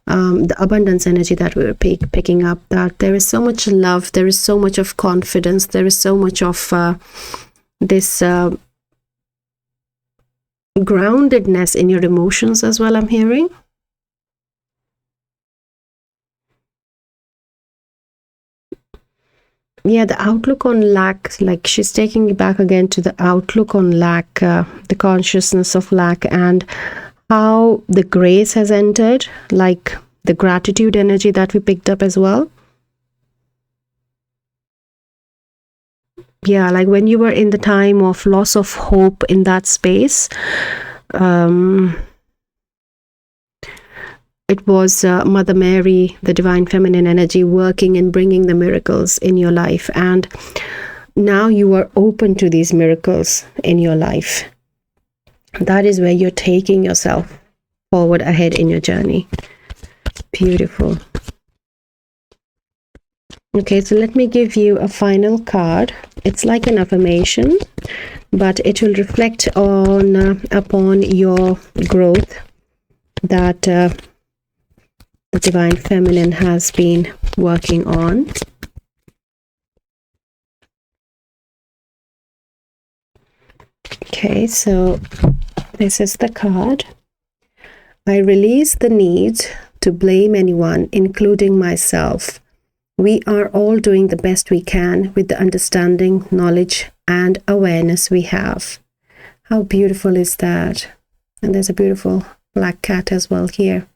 the abundance energy that we were picking up, that there is so much love, there is so much of confidence, there is so much of this groundedness in your emotions as well, I'm hearing. yeah, the outlook on lack, like she's taking you back again to the outlook on lack, the consciousness of lack, and how the grace has entered, like the gratitude energy that we picked up as well. Yeah, like when you were in the time of loss of hope in that space, it was Mother Mary, the divine feminine energy, working and bringing the miracles in your life. And now you are open to these miracles in your life. That is where you're taking yourself forward ahead in your journey. Beautiful. Okay, so let me give you a final card. It's like an affirmation, but it will reflect on upon your growth that the divine feminine has been working on. Okay, so this is the card. I release the need to blame anyone, including myself. We are all doing the best we can with the understanding, knowledge, and awareness we have. How beautiful is that? And there's a beautiful black cat as well here.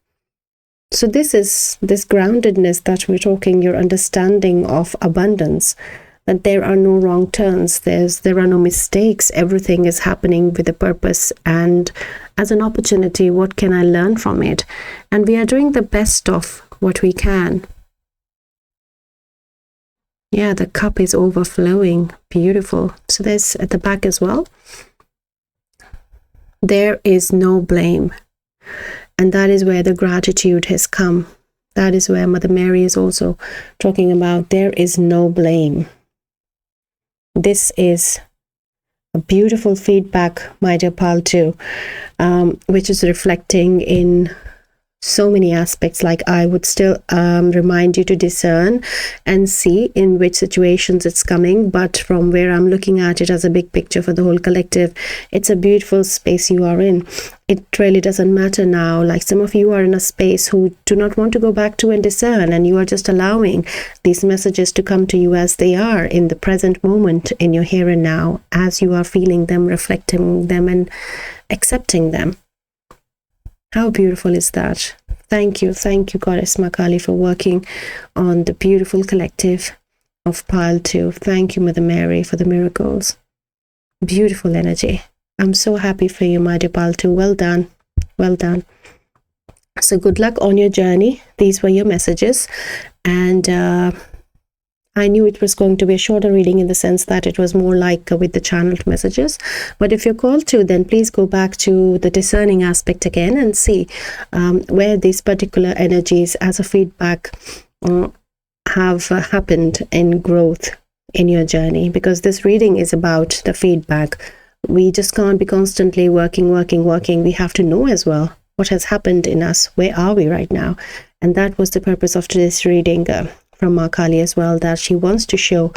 So this is this groundedness that we're talking, your understanding of abundance, that there are no wrong turns, there are no mistakes, everything is happening with a purpose and as an opportunity. What can I learn from it? And we are doing the best of what we can. Yeah, the cup is overflowing. Beautiful. So there's at the back as well. There is no blame. And that is where the gratitude has come. That is where Mother Mary is also talking about. There is no blame. This is a beautiful feedback, my dear Paltu, which is reflecting in so many aspects. Like I would still remind you to discern and see in which situations it's coming, but from where I'm looking at it as a big picture for the whole collective, it's a beautiful space you are in. It really doesn't matter now. Like some of you are in a space who do not want to go back to and discern, and you are just allowing these messages to come to you as they are in the present moment, in your here and now, as you are feeling them, reflecting them, and accepting them. How beautiful is that? Thank you, Goddess Ma Kali, for working on the beautiful collective of Pile 2. Thank you, Mother Mary, for the miracles. Beautiful energy. I'm so happy for you, my dear Pile 2. Well done. Well done. So good luck on your journey. These were your messages. And I knew it was going to be a shorter reading in the sense that it was more like with the channeled messages. But if you're called to, then please go back to the discerning aspect again and see where these particular energies as a feedback have happened in growth in your journey. Because this reading is about the feedback. We just can't be constantly working. We have to know as well what has happened in us. Where are we right now? And that was the purpose of today's reading. From Ma Kali as well, that she wants to show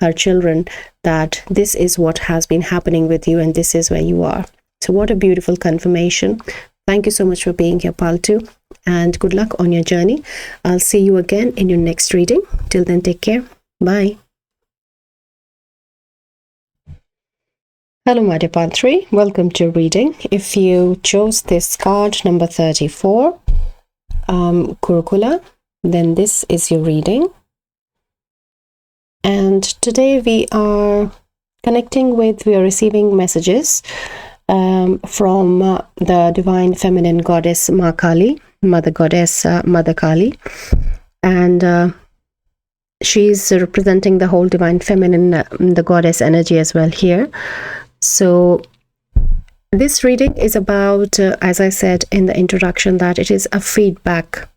her children that this is what has been happening with you and this is where you are. So what a beautiful confirmation. Thank you so much for being here, Paltu, and good luck on your journey. I'll see you again in your next reading. Till then, take care. Bye. Hello, my dear Pile 3. Welcome to reading. If you chose this card number 34, Kurukula, then this is your reading. And today we are receiving messages from the divine feminine goddess Ma Kali, Mother Goddess Mother Kali. And she's representing the whole divine feminine, the goddess energy as well here. So this reading is about, as I said in the introduction, that it is a feedback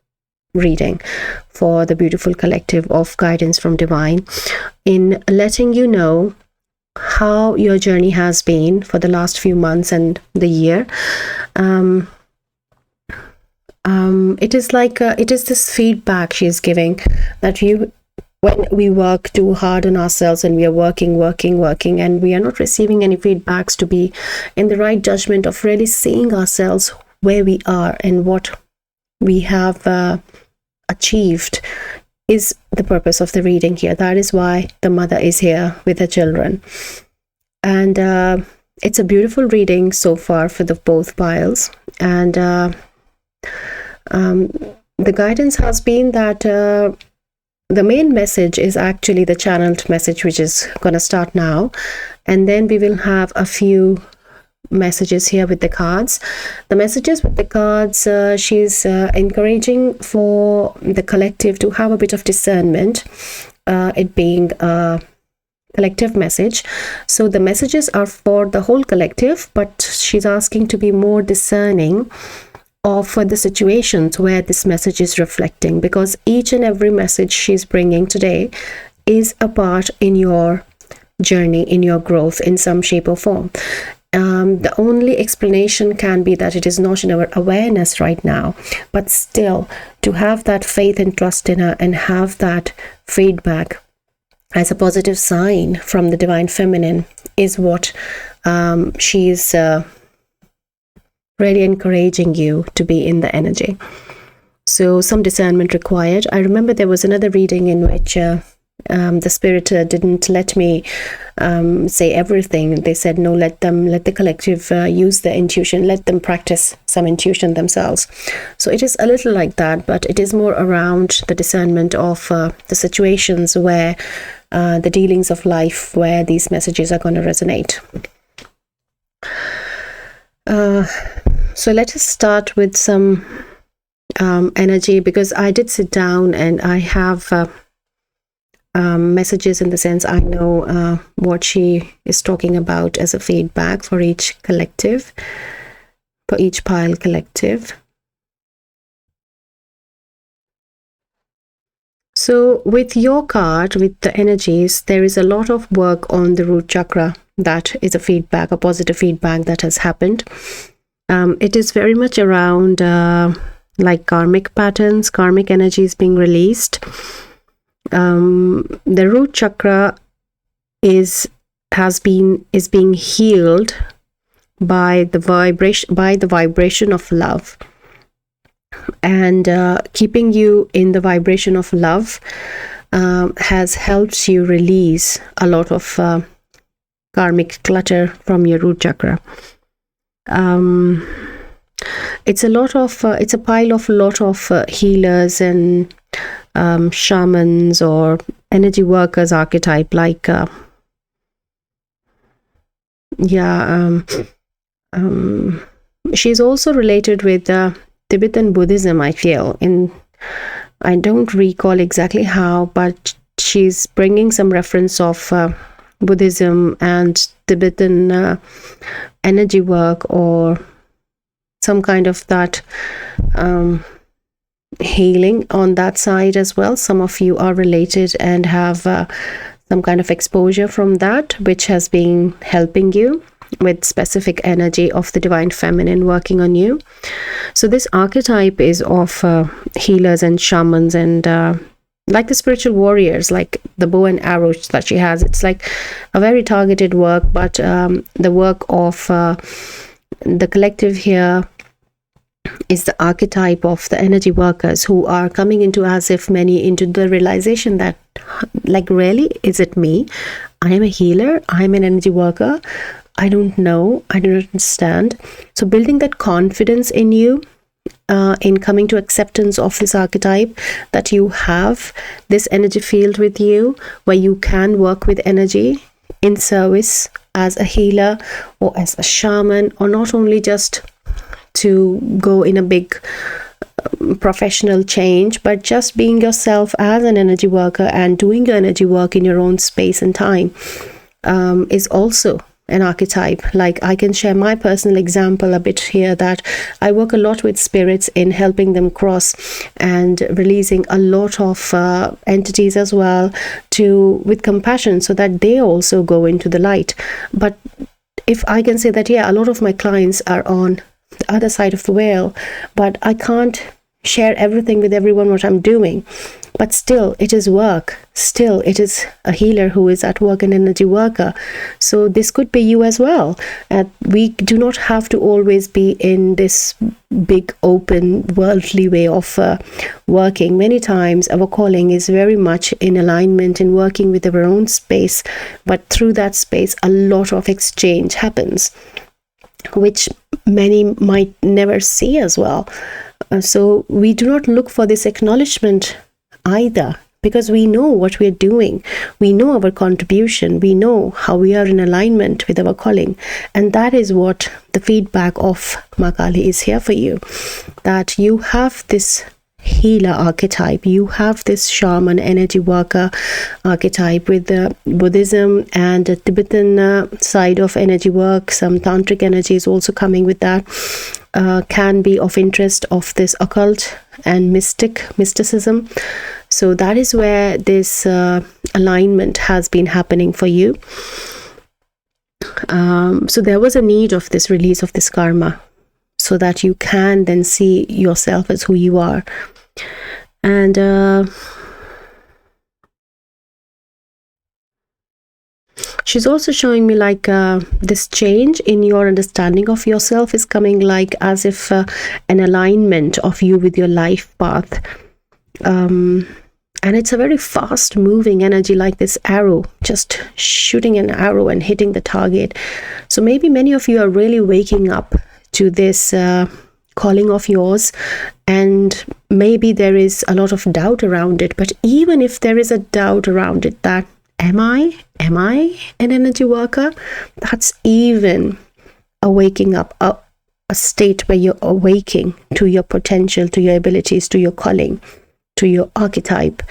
reading for the beautiful collective of Guidance from Divine, in letting you know how your journey has been for the last few months and the year. It is like it is this feedback she is giving, that when we work too hard on ourselves and we are working and we are not receiving any feedbacks to be in the right judgment of really seeing ourselves where we are and what we have achieved is the purpose of the reading here. That is why the mother is here with her children. And it's a beautiful reading so far for the both piles. And the guidance has been that the main message is actually the channeled message, which is going to start now. And then we will have a few messages here with the cards. The messages with the cards, she's encouraging for the collective to have a bit of discernment, it being a collective message. So the messages are for the whole collective, but she's asking to be more discerning of the situations where this message is reflecting, because each and every message she's bringing today is a part in your journey, in your growth in some shape or form. The only explanation can be that it is not in our awareness right now, but still to have that faith and trust in her and have that feedback as a positive sign from the Divine Feminine is what she's really encouraging you to be in the energy. So some discernment required. I remember there was another reading in which the spirit didn't let me say everything. They said, no, let the collective use their intuition, let them practice some intuition themselves. So it is a little like that, but it is more around the discernment of the situations where the dealings of life, where these messages are going to resonate. So let us start with some energy, because I did sit down and I have messages in the sense I know what she is talking about as a feedback for each collective, for each pile collective. So with your card, with the energies, there is a lot of work on the root chakra. That is a feedback, a positive feedback that has happened. It is very much around like karmic patterns, karmic energies being released. The root chakra is being healed by the vibration of love, and keeping you in the vibration of love has helped you release a lot of karmic clutter from your root chakra. It's a pile of a lot of healers and shamans or energy workers archetype, like she's also related with Tibetan Buddhism, I feel. I don't recall exactly how, but she's bringing some reference of Buddhism and Tibetan energy work, or some kind of that healing on that side as well. Some of you are related and have some kind of exposure from that, which has been helping you with specific energy of the Divine Feminine working on you. So this archetype is of healers and shamans, and like the spiritual warriors, like the bow and arrow that she has. It's like a very targeted work, but the work of the collective here is the archetype of the energy workers who are coming into, as if many, into the realization that, like, really, is it me? I am a healer, I'm an energy worker, I don't know, I don't understand. So building that confidence in you, in coming to acceptance of this archetype, that you have this energy field with you where you can work with energy in service as a healer or as a shaman, or not only just to go in a big professional change, but just being yourself as an energy worker and doing your energy work in your own space and time is also an archetype. Like, I can share my personal example a bit here, that I work a lot with spirits in helping them cross and releasing a lot of entities as well, with compassion, so that they also go into the light. But if I can say that, a lot of my clients are on the other side of the veil, but I can't share everything with everyone what I'm doing. but still it is work. Still it is a healer who is at work, an energy worker. So this could be you as well. We do not have to always be in this big open worldly way of working. Many times our calling is very much in alignment in working with our own space, but through that space a lot of exchange happens, which many might never see as well. So we do not look for this acknowledgement either, because we know what we're doing, we know our contribution, we know how we are in alignment with our calling. And that is what the feedback of Ma Kali is here for you, that you have this healer archetype, you have this shaman energy worker archetype with the Buddhism and the Tibetan side of energy work. Some tantric energy is also coming with that. Can be of interest of this occult and mysticism. So that is where this alignment has been happening for you. So there was a need of this release of this karma, so that you can then see yourself as who you are. And she's also showing me like this change in your understanding of yourself is coming, like as if an alignment of you with your life path. And it's a very fast moving energy, like this arrow, just shooting an arrow and hitting the target. So maybe many of you are really waking up to this calling of yours, and maybe there is a lot of doubt around it. But even if there is a doubt around it, that am I an energy worker, that's even a waking up, a state where you're awaking to your potential, to your abilities, to your calling, to your archetype.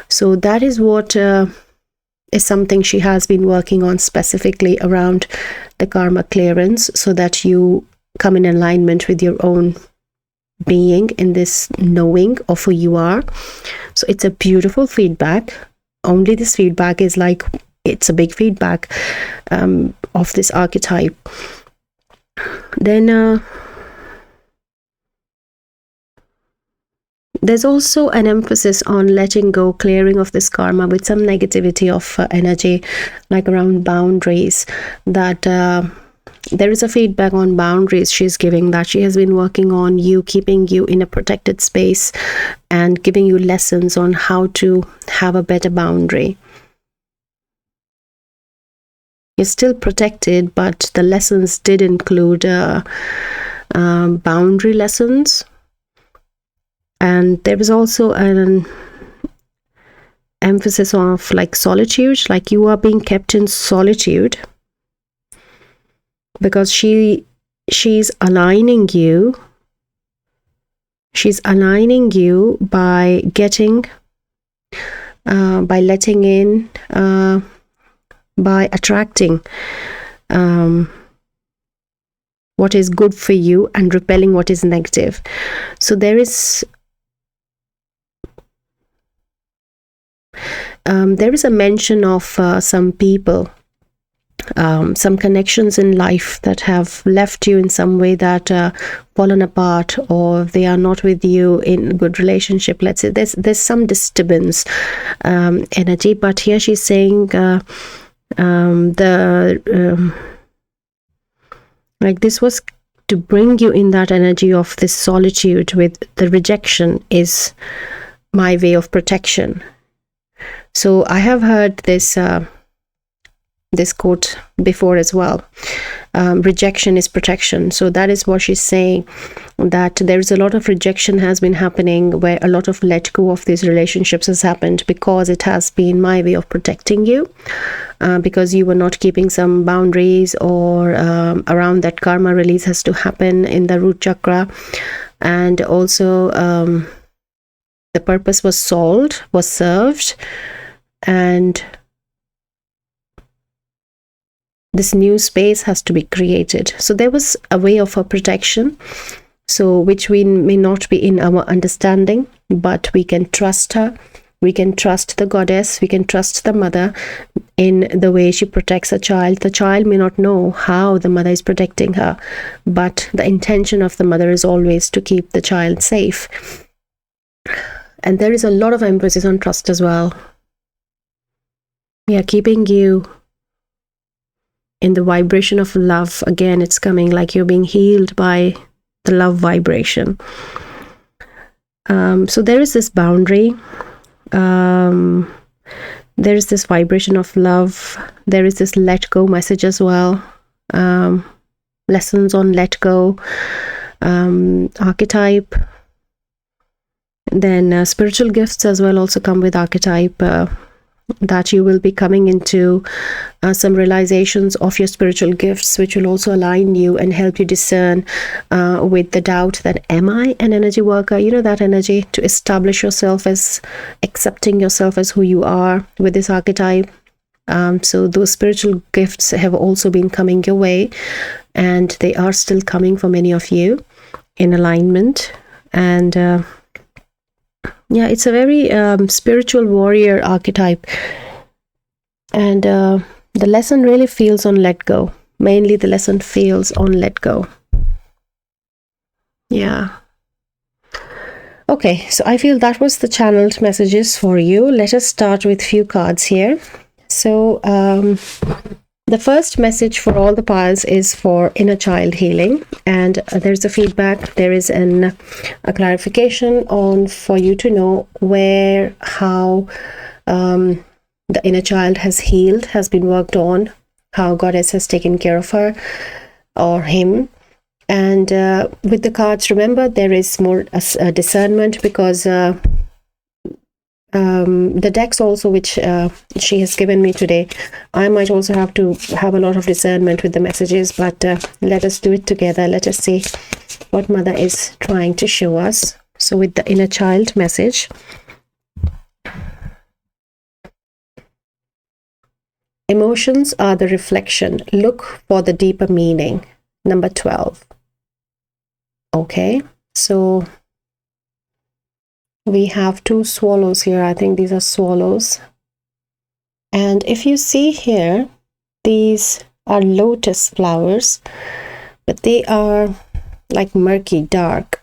So that is what is something she has been working on, specifically around the karma clearance, so that you come in alignment with your own being in this knowing of who you are. So it's a beautiful feedback. Only this feedback is like, it's a big feedback of this archetype. Then there's also an emphasis on letting go, clearing of this karma with some negativity of energy, like around boundaries. That there is a feedback on boundaries she's giving, that she has been working on you, keeping you in a protected space and giving you lessons on how to have a better boundary. You're still protected, but the lessons did include boundary lessons. And there was also an emphasis of like solitude, like you are being kept in solitude, because she's aligning you. She's aligning you by getting, by letting in, by attracting what is good for you and repelling what is negative. So there is a mention of some people, some connections in life that have left you in some way, that fallen apart, or they are not with you in a good relationship. Let's say there's some disturbance energy, but here she's saying like this was to bring you in that energy of this solitude, with the rejection is my way of protection. So I have heard this this quote before as well. Rejection is protection. So that is what she's saying, that there is a lot of rejection has been happening, where a lot of let go of these relationships has happened, because it has been my way of protecting you, because you were not keeping some boundaries, or around that karma release has to happen in the root chakra. And also the purpose was solved, was served, and this new space has to be created. So there was a way of a protection, so which we may not be in our understanding, but we can trust her, we can trust the goddess, we can trust the mother in the way she protects a child. The child may not know how the mother is protecting her, but the intention of the mother is always to keep the child safe. And there is a lot of emphasis on trust as well. Yeah, keeping you in the vibration of love. Again, it's coming like you're being healed by the love vibration. So there is this boundary. There is this vibration of love. There is this let go message as well. Lessons on let go. Archetype. Then spiritual gifts as well also come with archetype. That you will be coming into some realizations of your spiritual gifts, which will also align you and help you discern with the doubt that, am I an energy worker? You know, that energy to establish yourself as accepting yourself as who you are with this archetype. So those spiritual gifts have also been coming your way, and they are still coming for many of you in alignment. And yeah, it's a very spiritual warrior archetype. And the lesson really feels on let go. Mainly the lesson feels on let go. Yeah. Okay, so I feel that was the channeled messages for you. Let us start with few cards here. So the first message for all the piles is for inner child healing, and there's a feedback. There is a clarification on for you to know where, how the inner child has healed, has been worked on, how Goddess has taken care of her or him. And with the cards, remember, there is more discernment, because the decks also which she has given me today, I might also have to have a lot of discernment with the messages, but let us do it together. Let us see what Mother is trying to show us. So with the inner child message, emotions are the reflection. Look for the deeper meaning. Number 12. Okay, so we have two swallows here. I think these are swallows. And if you see here, these are lotus flowers, but they are like murky, dark.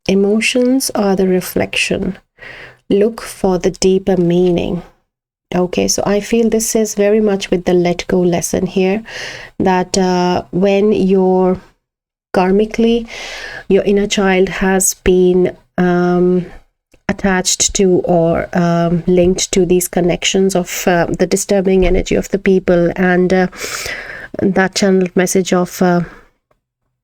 Emotions are the reflection. Look for the deeper meaning. Okay, so I feel this is very much with the let go lesson here, that when you're karmically, your inner child has been attached to or linked to these connections of the disturbing energy of the people, and that channeled message of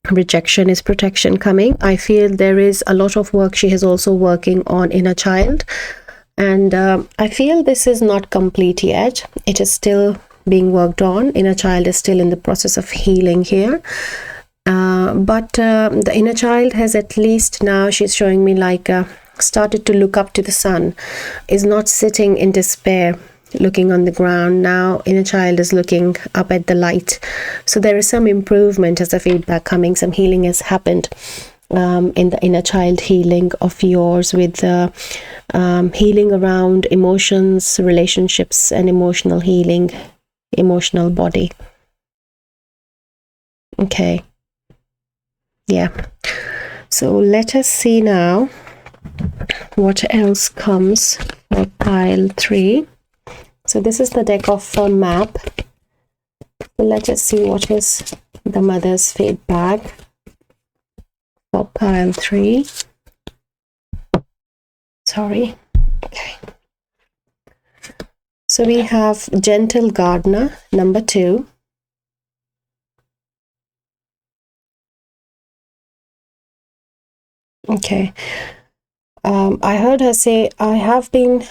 rejection is protection coming. I feel there is a lot of work she is also working on inner child, and I feel this is not complete yet. It is still being worked on. Inner child is still in the process of healing here. But the inner child has, at least now she's showing me, like started to look up to the sun, is not sitting in despair looking on the ground. Now inner child is looking up at the light. So there is some improvement as a feedback coming. Some healing has happened in the inner child healing of yours, with healing around emotions, relationships, and emotional healing, emotional body. Okay. Yeah, so let us see now what else comes for pile 3. So this is the deck of a map. So let us see what is the Mother's feedback for pile 3. Sorry. Okay. So we have Gentle Gardener, number 2. Okay. I heard her say, I have been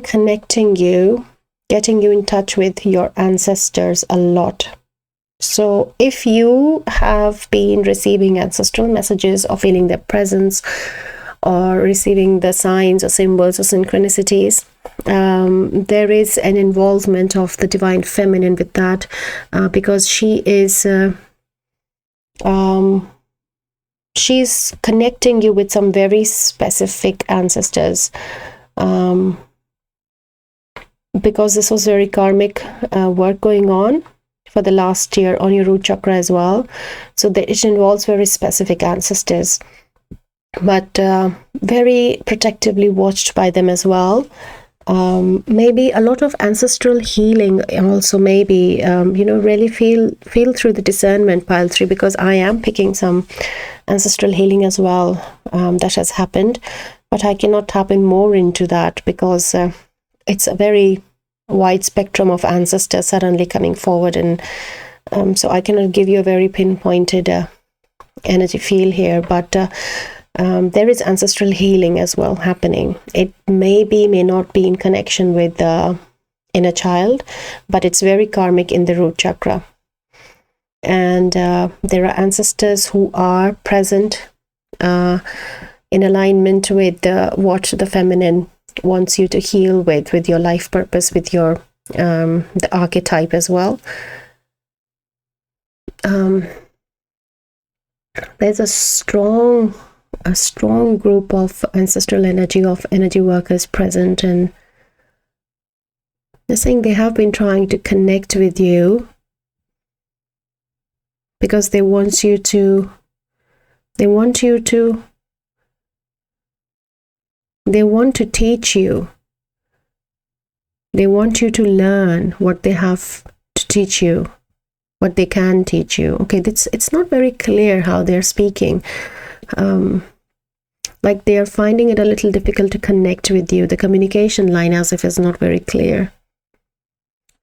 connecting you, getting you in touch with your ancestors a lot. So if you have been receiving ancestral messages or feeling their presence, or receiving the signs or symbols or synchronicities, there is an involvement of the divine feminine with that, because she is she's connecting you with some very specific ancestors, because this was very karmic work going on for the last year on your root chakra as well. So it involves very specific ancestors, but very protectively watched by them as well. Maybe a lot of ancestral healing also, maybe really feel through the discernment, pile 3, because I am picking some ancestral healing as well that has happened, but I cannot tap in more into that because it's a very wide spectrum of ancestors suddenly coming forward, and so I cannot give you a very pinpointed energy feel here, but there is ancestral healing as well happening. It may not be in connection with the inner child, but it's very karmic in the root chakra. And there are ancestors who are present in alignment with what the feminine wants you to heal with your life purpose, with your the archetype as well. There's a strong group of ancestral energy, of energy workers present, and they're saying they have been trying to connect with you because they want you to teach you. They want you to learn what they have to teach you, what they can teach you. Okay, it's not very clear how they're speaking. Like they are finding it a little difficult to connect with you. The communication line as if is not very clear.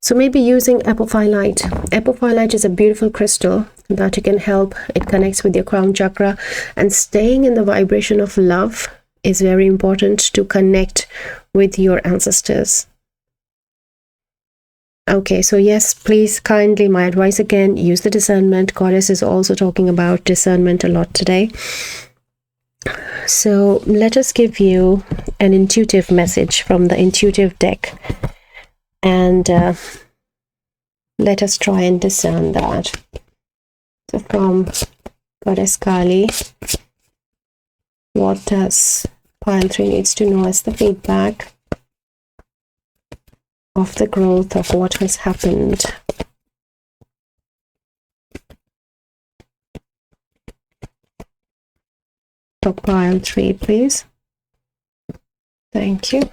So maybe using apophyllite. Apophyllite is a beautiful crystal that you can help. It connects with your crown chakra, and staying in the vibration of love is very important to connect with your ancestors. Okay, so yes, please kindly, my advice again, use the discernment. Goddess is also talking about discernment a lot today. So let us give you an intuitive message from the intuitive deck, and let us try and discern that. So from Goddess Kali, what does pile 3 needs to know as the feedback of the growth of what has happened? For pile 3, please. Thank you.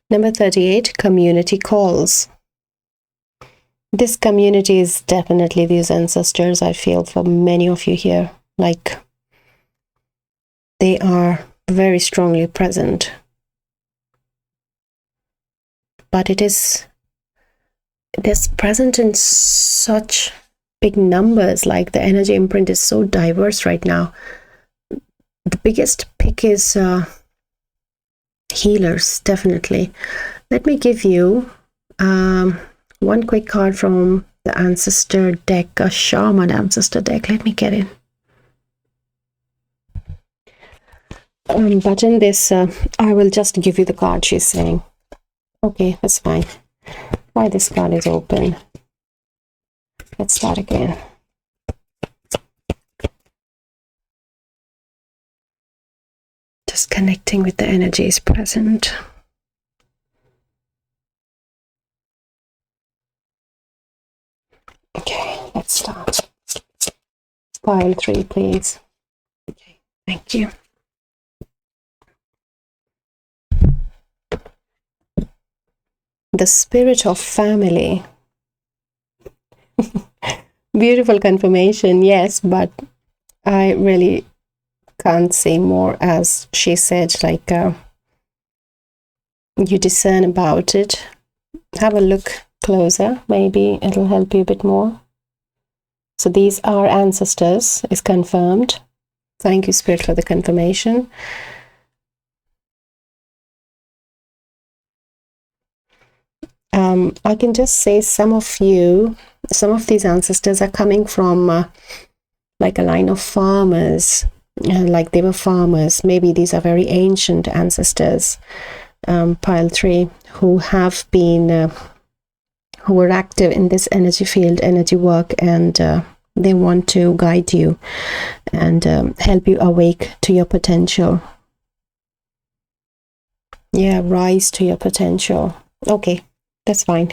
Number 38, community calls. This community is definitely these ancestors, I feel, for many of you here. Like, they are very strongly present. But it is present in such big numbers. Like, the energy imprint is so diverse right now. The biggest pick is healers, definitely. Let me give you one quick card from the ancestor deck, a shaman ancestor deck. Let me get it. But in this, I will just give you the card she's saying. Okay, that's fine. Why this card is open? Let's start again. Just connecting with the energies present. Okay, let's start. Pile 3, please. Okay, thank you. The spirit of family. Beautiful confirmation, yes, but I really can't say more. As she said, like, you discern about it. Have a look closer, maybe it'll help you a bit more. So these are ancestors, is confirmed. Thank you, Spirit, for the confirmation. I can just say some of these ancestors are coming from like a line of farmers, like they were farmers. Maybe these are very ancient ancestors, pile 3, who have been, who were active in this energy field, energy work, and they want to guide you and help you awake to your potential. Yeah, rise to your potential. Okay, that's fine.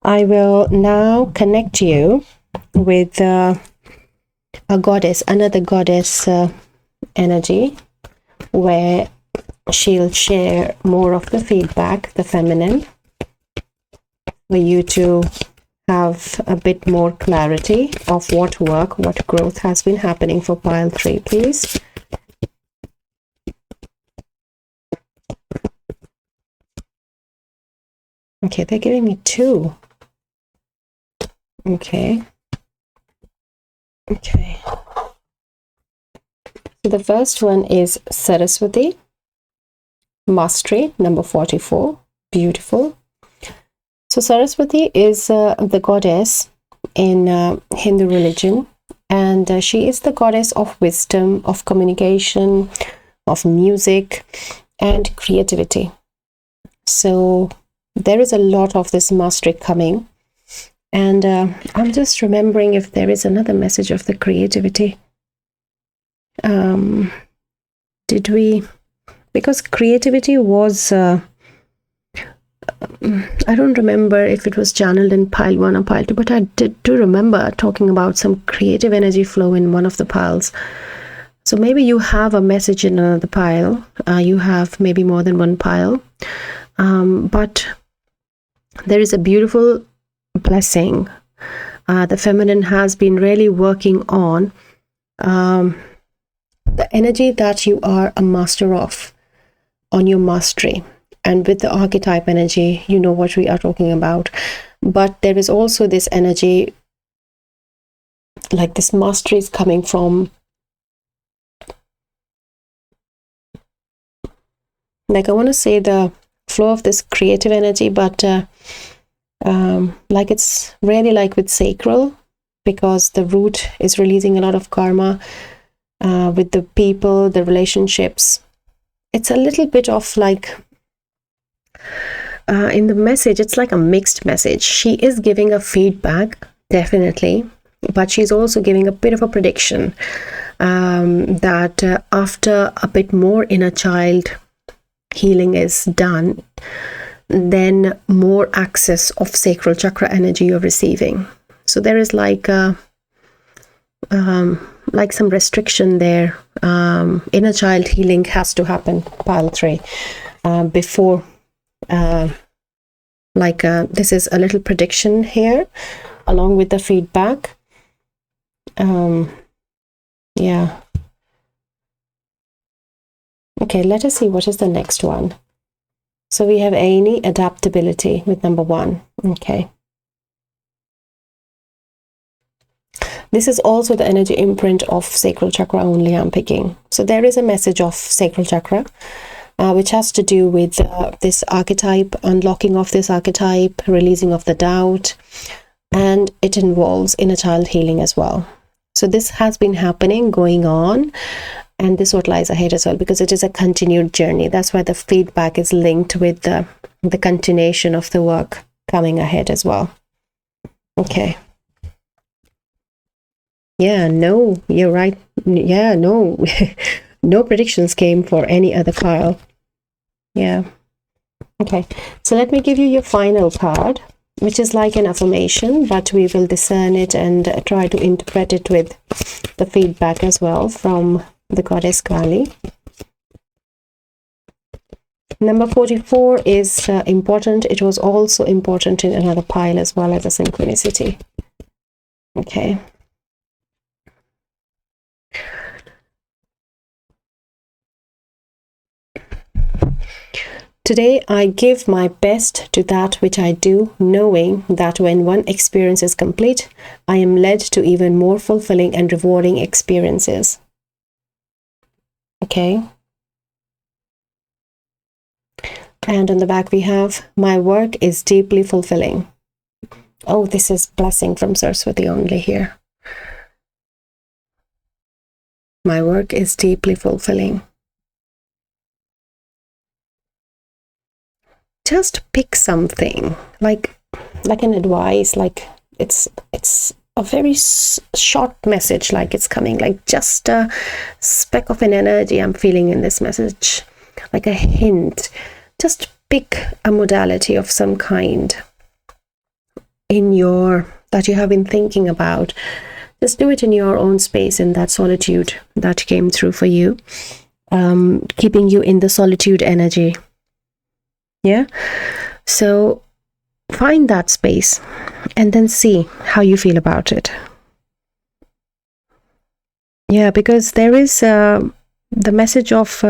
I will now connect you with a goddess, another goddess energy, where she'll share more of the feedback, the feminine, for you to have a bit more clarity of what work, what growth has been happening for pile 3, please. Okay, they're giving me 2. Okay. Okay. So the first one is Saraswati, Mastery, number 44. Beautiful. So Saraswati is the goddess in Hindu religion, and she is the goddess of wisdom, of communication, of music, and creativity. So there is a lot of this mastery coming. And I'm just remembering if there is another message of the creativity. Did we? Because creativity was, I don't remember if it was channeled in pile 1 or pile 2, but I do remember talking about some creative energy flow in one of the piles. So maybe you have a message in another pile. You have maybe more than one pile. But there is a beautiful blessing. The feminine has been really working on the energy that you are a master of, on your mastery. And with the archetype energy, you know what we are talking about. But there is also this energy, like this mastery is coming from, like I want to say the flow of this creative energy, but like it's really like with sacral, because the root is releasing a lot of karma with the people, the relationships. It's a little bit of like, in the message, it's like a mixed message. She is giving a feedback, definitely, but she's also giving a bit of a prediction that after a bit more inner child healing is done, then more access of sacral chakra energy you're receiving. So there is like some restriction there. Inner child healing has to happen, pile 3, before this is a little prediction here along with the feedback. Yeah. Okay, let us see what is the next one. So we have Aini, adaptability, with number 1. Okay. This is also the energy imprint of sacral chakra only I'm picking. So there is a message of sacral chakra, which has to do with this archetype, unlocking of this archetype, releasing of the doubt, and it involves inner child healing as well. So this has been happening, going on, and this is what lies ahead as well, because it is a continued journey. That's why the feedback is linked with the continuation of the work coming ahead as well. Okay. Yeah, no, you're right. Yeah, no. No predictions came for any other pile. Yeah. Okay, so let me give you your final card, which is like an affirmation, but we will discern it and try to interpret it with the feedback as well from the goddess Kali. Number 44 is important. It was also important in another pile as well as a synchronicity. Okay. Today, I give my best to that which I do, knowing that when one experience is complete, I am led to even more fulfilling and rewarding experiences. Okay. And on the back we have, my work is deeply fulfilling. Oh, this is blessing from Saraswati only here. My work is deeply fulfilling. Just pick something, like an advice, like it's a very short message, like it's coming, like just a speck of an energy I'm feeling in this message. like a hint. Just pick a modality of some kind that you have been thinking about. Just do it in your own space, in that solitude that came through for you, keeping you in the solitude energy. Yeah, so find that space and then see how you feel about it. Yeah, because there is the message of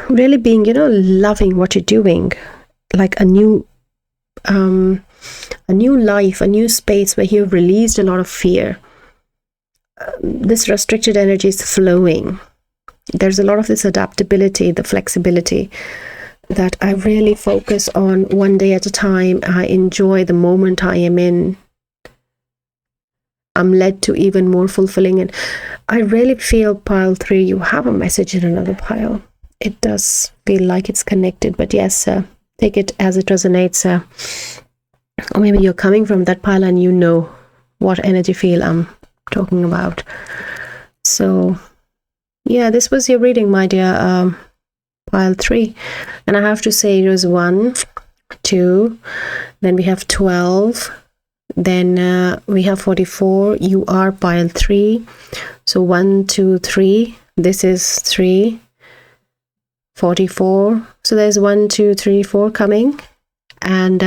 really being, loving what you're doing, like a new life, a new space where you've released a lot of fear. This restricted energy is flowing. There's a lot of this adaptability, the flexibility that I really focus on one day at a time. I enjoy the moment I am in. I'm led to even more fulfilling. And I really feel pile 3, you have a message in another pile. It does feel like it's connected, but yes, take it as it resonates. Or maybe you're coming from that pile and you know what energy field I'm talking about. So yeah, this was your reading, my dear pile 3. And I have to say it was 1, 2, then we have 12, then we have 44. You are pile 3. So 1, 2, 3. This is 3, 44. So there's 1, 2, 3, 4 coming. And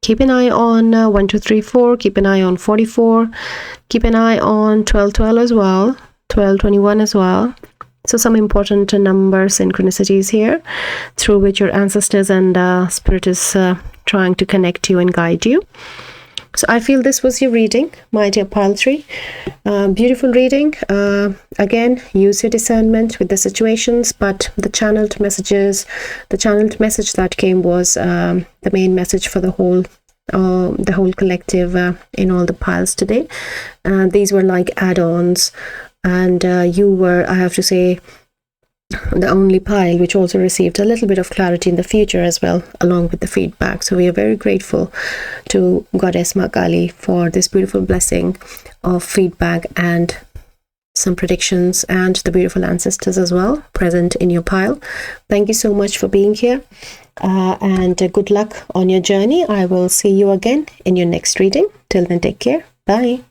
keep an eye on 1, 2, 3, 4. Keep an eye on 44. Keep an eye on 12, 12 as well. 12, 21 as well. So some important number synchronicities here through which your ancestors and spirit is trying to connect you and guide you. So I feel this was your reading, my dear pile 3. Beautiful reading. Again, use your discernment with the situations, but the channeled message that came was the main message for the whole collective in all the piles today. These were like add-ons, and you were, I have to say, the only pile which also received a little bit of clarity in the future as well, along with the feedback. So we are very grateful to Goddess Ma Kali for this beautiful blessing of feedback and some predictions, and the beautiful ancestors as well present in your pile. Thank you so much for being here, and good luck on your journey. I will see you again in your next reading. Till then, take care. Bye.